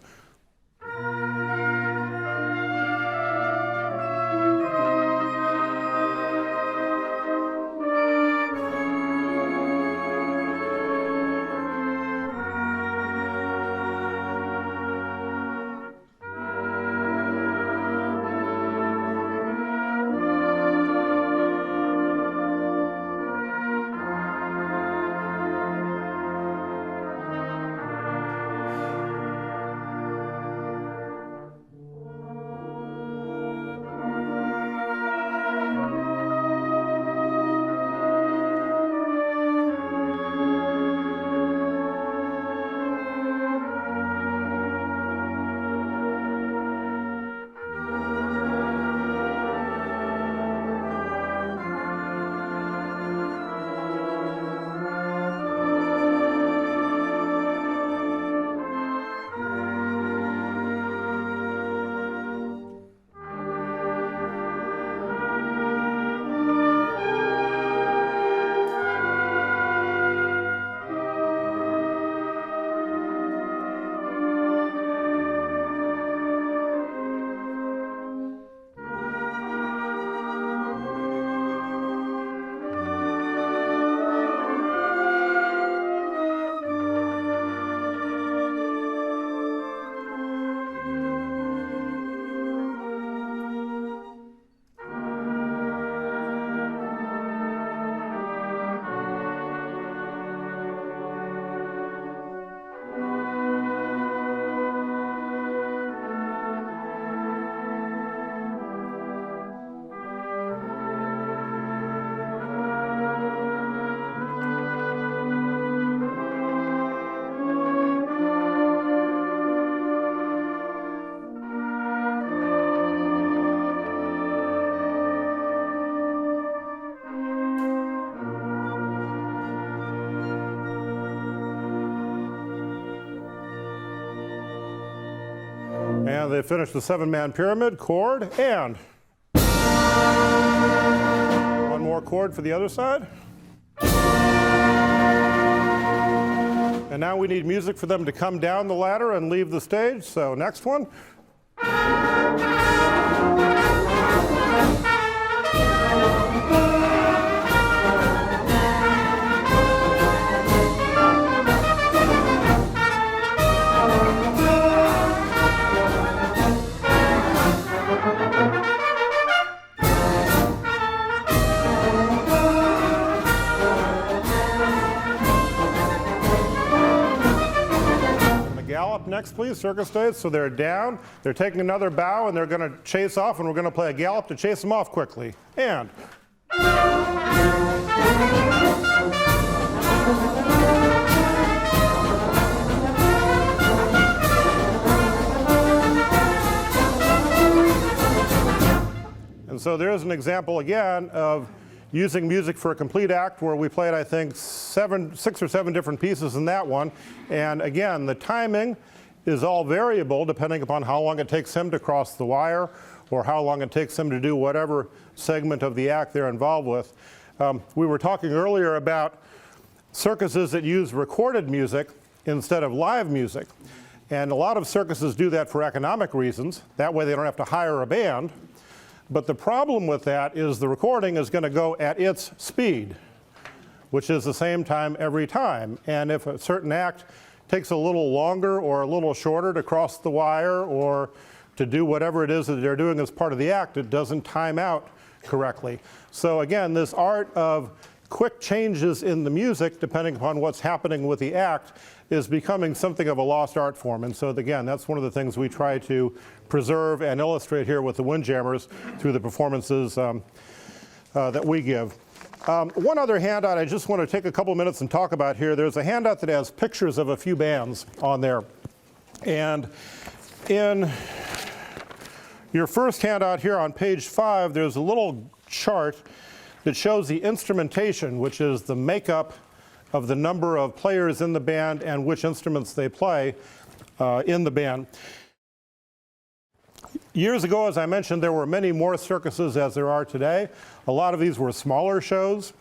And they finish the 7-man pyramid, chord, and. One more chord for the other side. And now we need music for them to come down the ladder and leave the stage. So next one. Gallop next, please, circus stage. So they're down, they're taking another bow, and they're going to chase off, and we're going to play a gallop to chase them off quickly. And. And so there's an example again of using music for a complete act where we played, I think, 6 or 7 different pieces in that one. And again, the timing is all variable depending upon how long it takes him to cross the wire or how long it takes him to do whatever segment of the act they're involved with. We were talking earlier about circuses that use recorded music instead of live music. And a lot of circuses do that for economic reasons. That way they don't have to hire a band. But the problem with that is the recording is going to go at its speed, which is the same time every time. And if a certain act takes a little longer or a little shorter to cross the wire or to do whatever it is that they're doing as part of the act, it doesn't time out correctly. So again, this art of quick changes in the music, depending upon what's happening with the act, is becoming something of a lost art form. And so again, that's one of the things we try to preserve and illustrate here with the Windjammers through the performances that we give. One other handout I just want to take a couple minutes and talk about here. There's a handout that has pictures of a few bands on there. And in your first handout here on page 5, there's a little chart that shows the instrumentation, which is the makeup of the number of players in the band and which instruments they play in the band. Years ago, as I mentioned, there were many more circuses as there are today. A lot of these were smaller shows.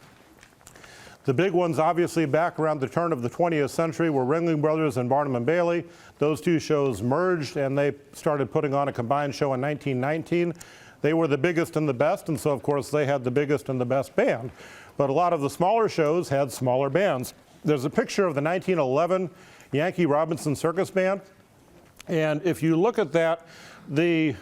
The big ones, obviously, back around the turn of the 20th century were Ringling Brothers and Barnum and Bailey. Those two shows merged, and they started putting on a combined show in 1919. They were the biggest and the best, and so, of course, they had the biggest and the best band. But a lot of the smaller shows had smaller bands. There's a picture of the 1911 Yankee Robinson Circus Band. And if you look at that, the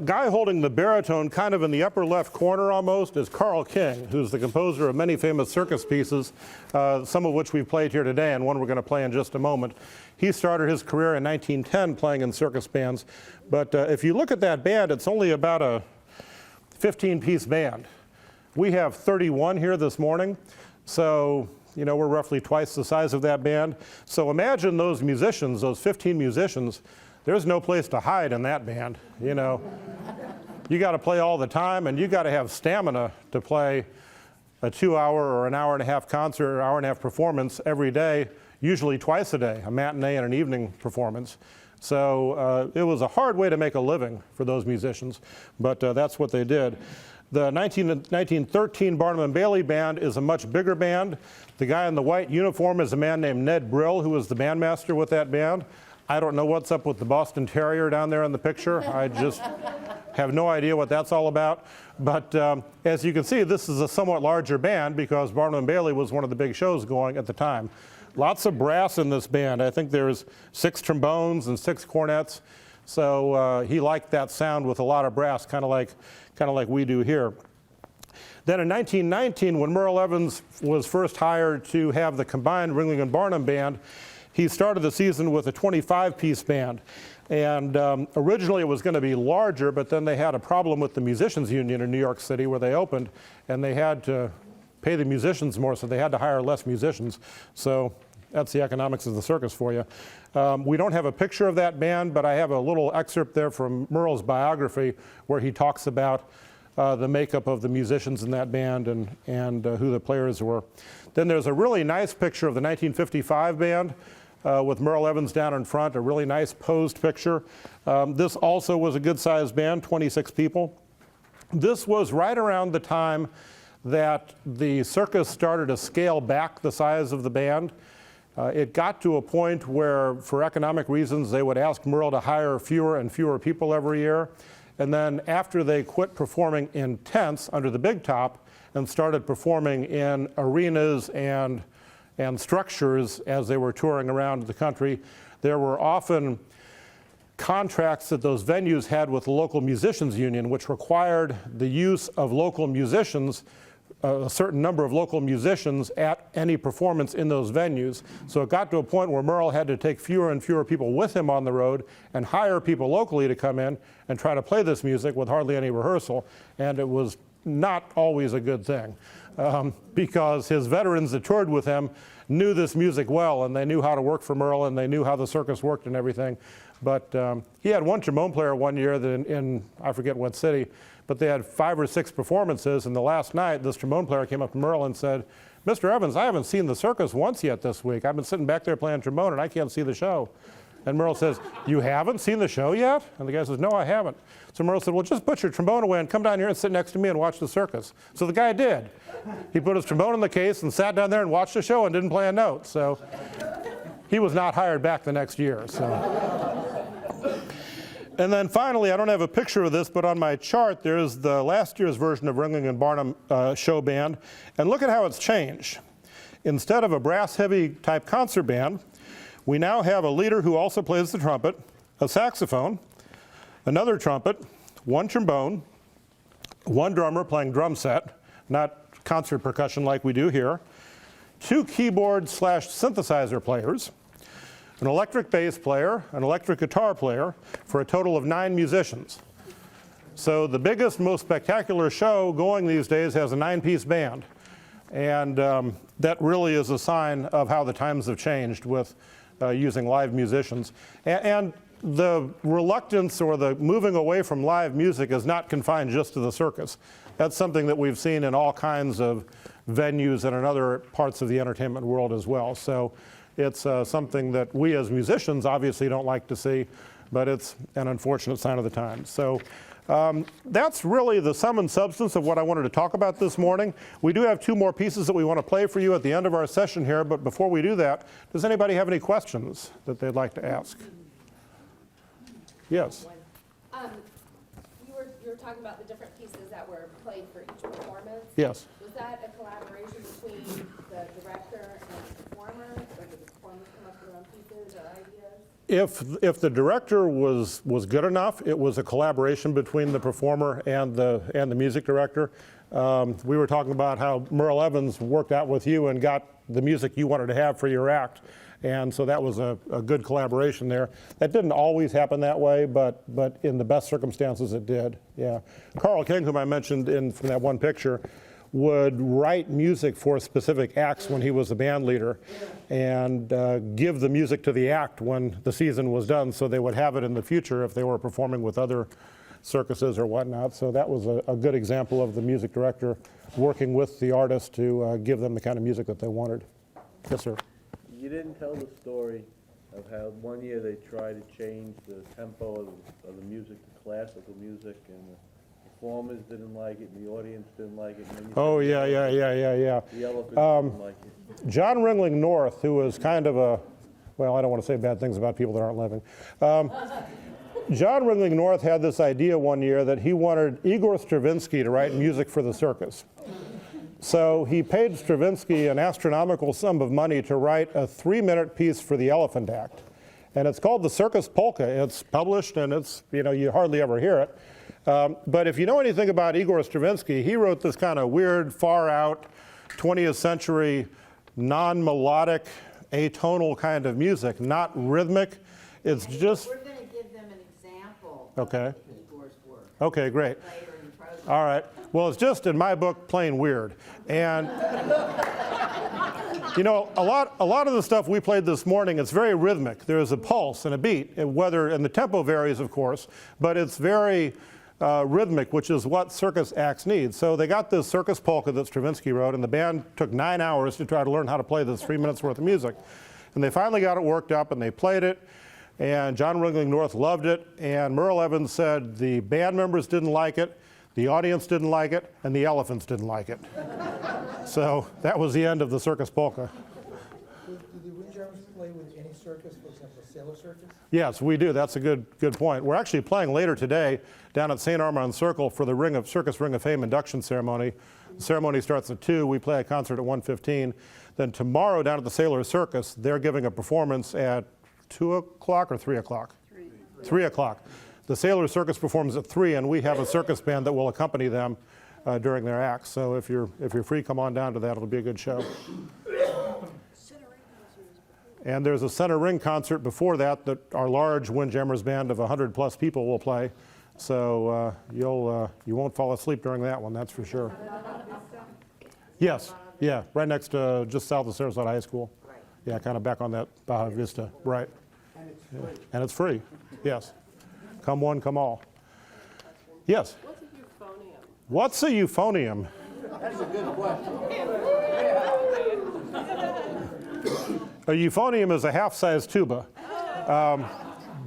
guy holding the baritone kind of in the upper left corner almost is Carl King, who's the composer of many famous circus pieces, some of which we've played here today and one we're going to play in just a moment. He started his career in 1910 playing in circus bands. But if you look at that band, it's only about a 15-piece band. We have 31 here this morning, so we're roughly twice the size of that band. So imagine those musicians, those 15 musicians. There's no place to hide in that band. You got to play all the time, and you got to have stamina to play a 2-hour or an hour-and-a-half concert or hour-and-a-half performance every day, usually twice a day, a matinee and an evening performance. So it was a hard way to make a living for those musicians, but that's what they did. The 1913 Barnum and Bailey Band is a much bigger band. The guy in the white uniform is a man named Ned Brill, who was the bandmaster with that band. I don't know what's up with the Boston Terrier down there in the picture. I just have no idea what that's all about. But as you can see, this is a somewhat larger band because Barnum and Bailey was one of the big shows going at the time. Lots of brass in this band. I think there's 6 trombones and 6 cornets. So he liked that sound with a lot of brass, kind of like we do here. Then in 1919, when Merle Evans was first hired to have the combined Ringling and Barnum band, he started the season with a 25-piece band. And originally it was going to be larger, but then they had a problem with the musicians union in New York City where they opened, and they had to pay the musicians more, so they had to hire less musicians. So that's the economics of the circus for you. We don't have a picture of that band, but I have a little excerpt there from Merle's biography where he talks about the makeup of the musicians in that band and who the players were. Then there's a really nice picture of the 1955 band with Merle Evans down in front, a really nice posed picture. This also was a good-sized band, 26 people. This was right around the time that the circus started to scale back the size of the band. It got to a point where, for economic reasons, they would ask Merle to hire fewer and fewer people every year. And then after they quit performing in tents under the big top and started performing in arenas and structures as they were touring around the country, there were often contracts that those venues had with the local musicians union, which required the use of local musicians, a certain number of local musicians at any performance in those venues. So it got to a point where Merle had to take fewer and fewer people with him on the road and hire people locally to come in and try to play this music with hardly any rehearsal. And it was not always a good thing because his veterans that toured with him knew this music well, and they knew how to work for Merle, and they knew how the circus worked and everything. But he had one trombone player one year that in I forget what city, but they had 5 or 6 performances, and the last night this trombone player came up to Merle and said, "Mr. Evans, I haven't seen the circus once yet this week. I've been sitting back there playing trombone and I can't see the show." And Merle says, "You haven't seen the show yet?" And the guy says, "No, I haven't." So Merle said, "Well, just put your trombone away and come down here and sit next to me and watch the circus." So the guy did. He put his trombone in the case and sat down there and watched the show and didn't play a note. So he was not hired back the next year. And then finally, I don't have a picture of this, but on my chart, there's the last year's version of Ringling and Barnum show band. And look at how it's changed. Instead of a brass-heavy type concert band, we now have a leader who also plays the trumpet, a saxophone, another trumpet, one trombone, one drummer playing drum set, not concert percussion like we do here, 2 keyboard/synthesizer players, an electric bass player, an electric guitar player, for a total of 9 musicians. So the biggest, most spectacular show going these days has a 9-piece band. And that really is a sign of how the times have changed with using live musicians. And the reluctance or the moving away from live music is not confined just to the circus. That's something that we've seen in all kinds of venues and in other parts of the entertainment world as well. So it's something that we as musicians obviously don't like to see, but it's an unfortunate sign of the times. So that's really the sum and substance of what I wanted to talk about this morning. We do have 2 more pieces that we want to play for you at the end of our session here, but before we do that, does anybody have any questions that they'd like to ask? Yes. You were talking about the different pieces that were played for each performance. Yes. Was that a collaboration between the director and the performers, or did the performers come up with their own pieces or ideas? If the director was good enough, it was a collaboration between the performer and the music director. We were talking about how Merle Evans worked out with you and got the music you wanted to have for your act. And so that was a good collaboration there. That didn't always happen that way, but in the best circumstances it did, yeah. Carl King, whom I mentioned from that one picture, would write music for specific acts when he was a band leader and give the music to the act when the season was done so they would have it in the future if they were performing with other circuses or whatnot. So that was a good example of the music director working with the artist to give them the kind of music that they wanted. Yes, sir. You didn't tell the story of how one year they tried to change the tempo of the music to classical music, and the performers didn't like it, and the audience didn't like it. And then Oh, yeah. the elephant didn't like it. John Ringling North, who was kind of well, I don't want to say bad things about people that aren't living. John Ringling North had this idea one year that he wanted Igor Stravinsky to write music for the circus. So he paid Stravinsky an astronomical sum of money to write a 3-minute piece for the Elephant Act. And it's called the Circus Polka. It's published and it's, you hardly ever hear it. But if you know anything about Igor Stravinsky, he wrote this kind of weird, far out, 20th century, non-melodic, atonal kind of music, not rhythmic. It's just... We're going to give them an example Okay. of Igor's work Okay, great. later in the program. All right. Well, it's just, in my book, plain weird. And, a lot of the stuff we played this morning, it's very rhythmic. There's a pulse and a beat, and the tempo varies, of course, but it's very rhythmic, which is what circus acts need. So they got this circus polka that Stravinsky wrote, and the band took 9 hours to try to learn how to play this 3 minutes worth of music. And they finally got it worked up, and they played it, and John Ringling North loved it, and Merle Evans said the band members didn't like it, the audience didn't like it, and the elephants didn't like it. So that was the end of the Circus Polka. Do the Windjammers Carosello Circus? Yes, we do. That's a good point. We're actually playing later today down at St. Armand Circle for the Circus Ring of Fame induction ceremony. The ceremony starts at 2. We play a concert at 1:15. Then tomorrow down at the Sailor Circus, they're giving a performance at 2 o'clock or 3 o'clock? 3 o'clock. The Sailor Circus performs at 3, and we have a circus band that will accompany them during their acts. So if you're free, come on down to that. It'll be a good show. And there's a center ring concert before that our large Windjammers band of 100+ people will play. So you won't fall asleep during that one, that's for sure. Yes, yeah, right next to just south of Sarasota High School. Right. Yeah, kind of back on that Baja Vista, right. And it's free. And it's free, yes. Come one, come all. Yes? What's a euphonium? What's a euphonium? That's a good question. A euphonium is a half-sized tuba,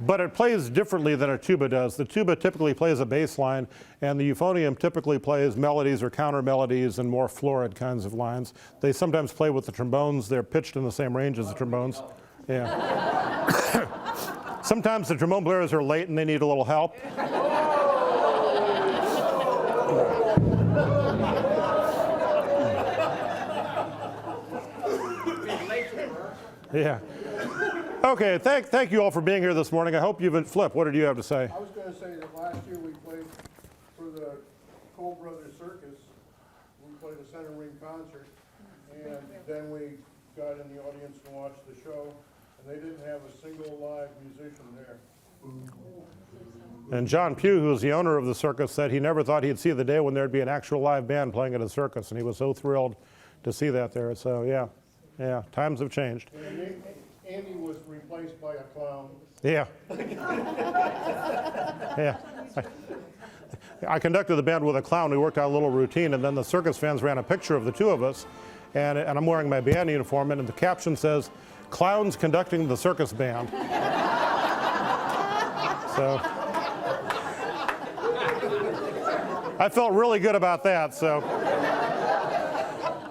but it plays differently than a tuba does. The tuba typically plays a bass line, and the euphonium typically plays melodies or counter melodies and more florid kinds of lines. They sometimes play with the trombones. They're pitched in the same range as the trombones. Yeah. Sometimes the trombone players are late and they need a little help. Yeah. Okay, thank you all for being here this morning. I hope you've been, Flip, what did you have to say? I was going to say that last year we played for the Cole Brothers Circus. We played a center ring concert, and then we got in the audience and watched the show, and they didn't have a single live musician there. And John Pugh, who's the owner of the circus, said he never thought he'd see the day when there'd be an actual live band playing at a circus, and he was so thrilled to see that there. So yeah, times have changed. And Andy was replaced by a clown. Yeah. Yeah. I conducted the band with a clown. We worked out a little routine, and then the circus fans ran a picture of the two of us, and I'm wearing my band uniform, and the caption says, "Clowns conducting the circus band." So I felt really good about that. So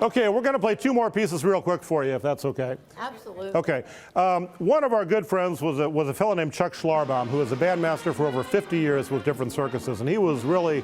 okay, we're going to play 2 more pieces real quick for you, if that's okay. Absolutely. Okay. One of our good friends was a fellow named Chuck Schlarbaum, who was a bandmaster for over 50 years with different circuses, and he was really,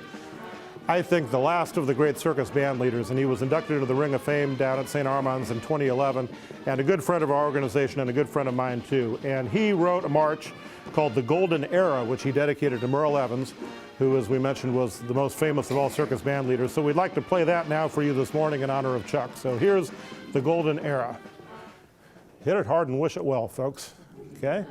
I think, the last of the great circus band leaders, and he was inducted into the Ring of Fame down at St. Armand's in 2011, and a good friend of our organization and a good friend of mine too. And he wrote a march called The Golden Era, which he dedicated to Merle Evans, who, as we mentioned, was the most famous of all circus band leaders. So we'd like to play that now for you this morning in honor of Chuck. So here's The Golden Era. Hit it hard and wish it well, folks. Okay?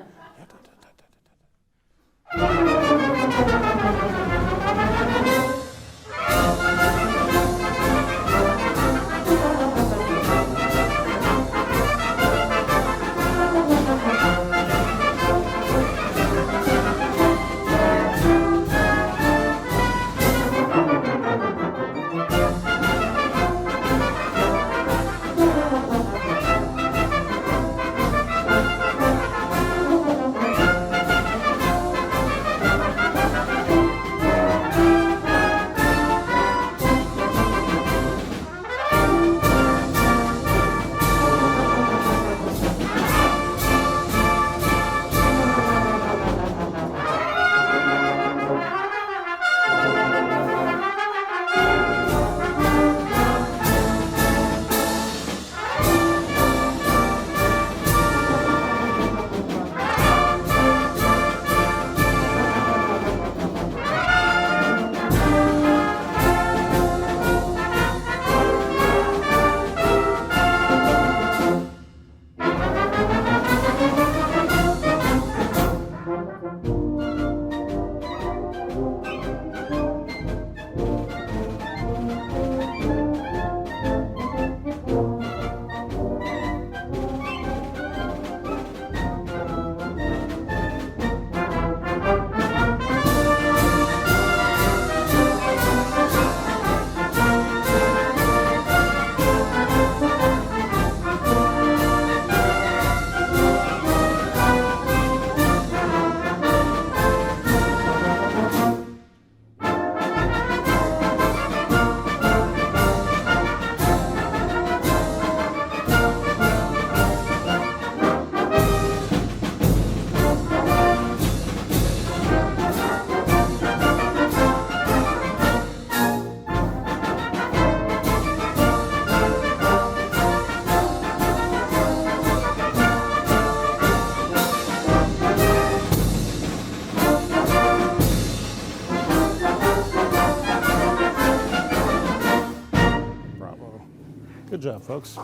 job, folks.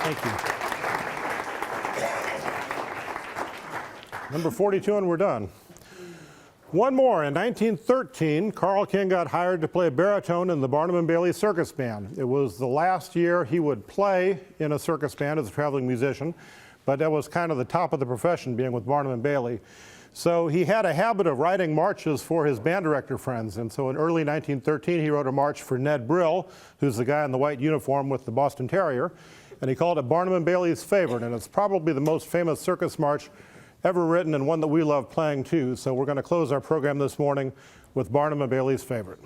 Thank you. Number 42, and we're done. One more. In 1913, Carl King got hired to play baritone in the Barnum and Bailey Circus Band. It was the last year he would play in a circus band as a traveling musician, but that was kind of the top of the profession, being with Barnum and Bailey. So he had a habit of writing marches for his band director friends, and so in early 1913 he wrote a march for Ned Brill, who's the guy in the white uniform with the Boston Terrier, and he called it Barnum and Bailey's Favorite, and it's probably the most famous circus march ever written, and one that we love playing too. So we're going to close our program this morning with Barnum and Bailey's Favorite.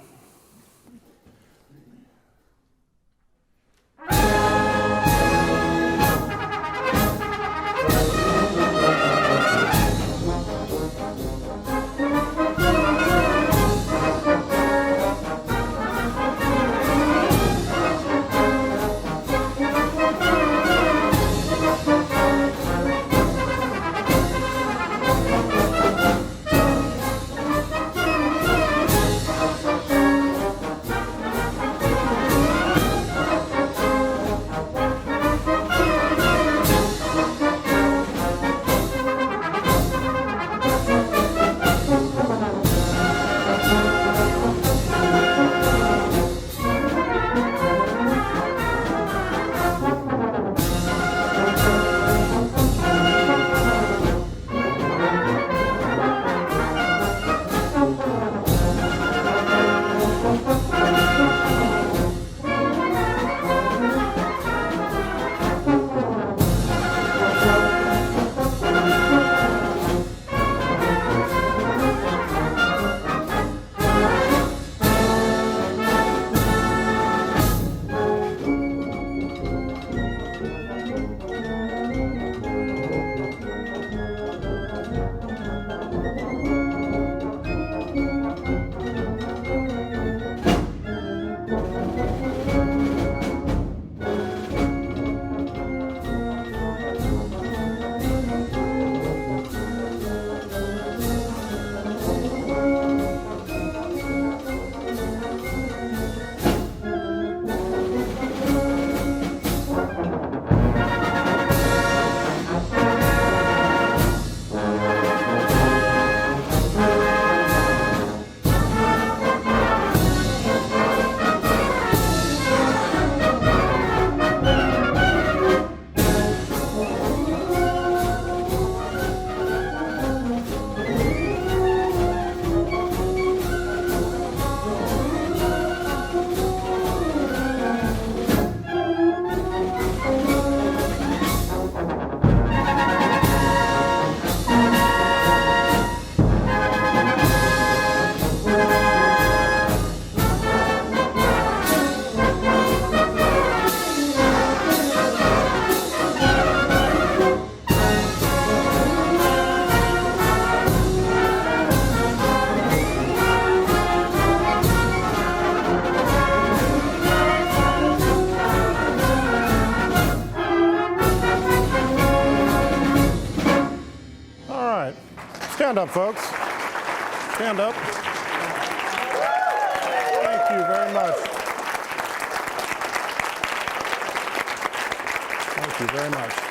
Stand up, folks. Stand up. Thank you very much. Thank you very much.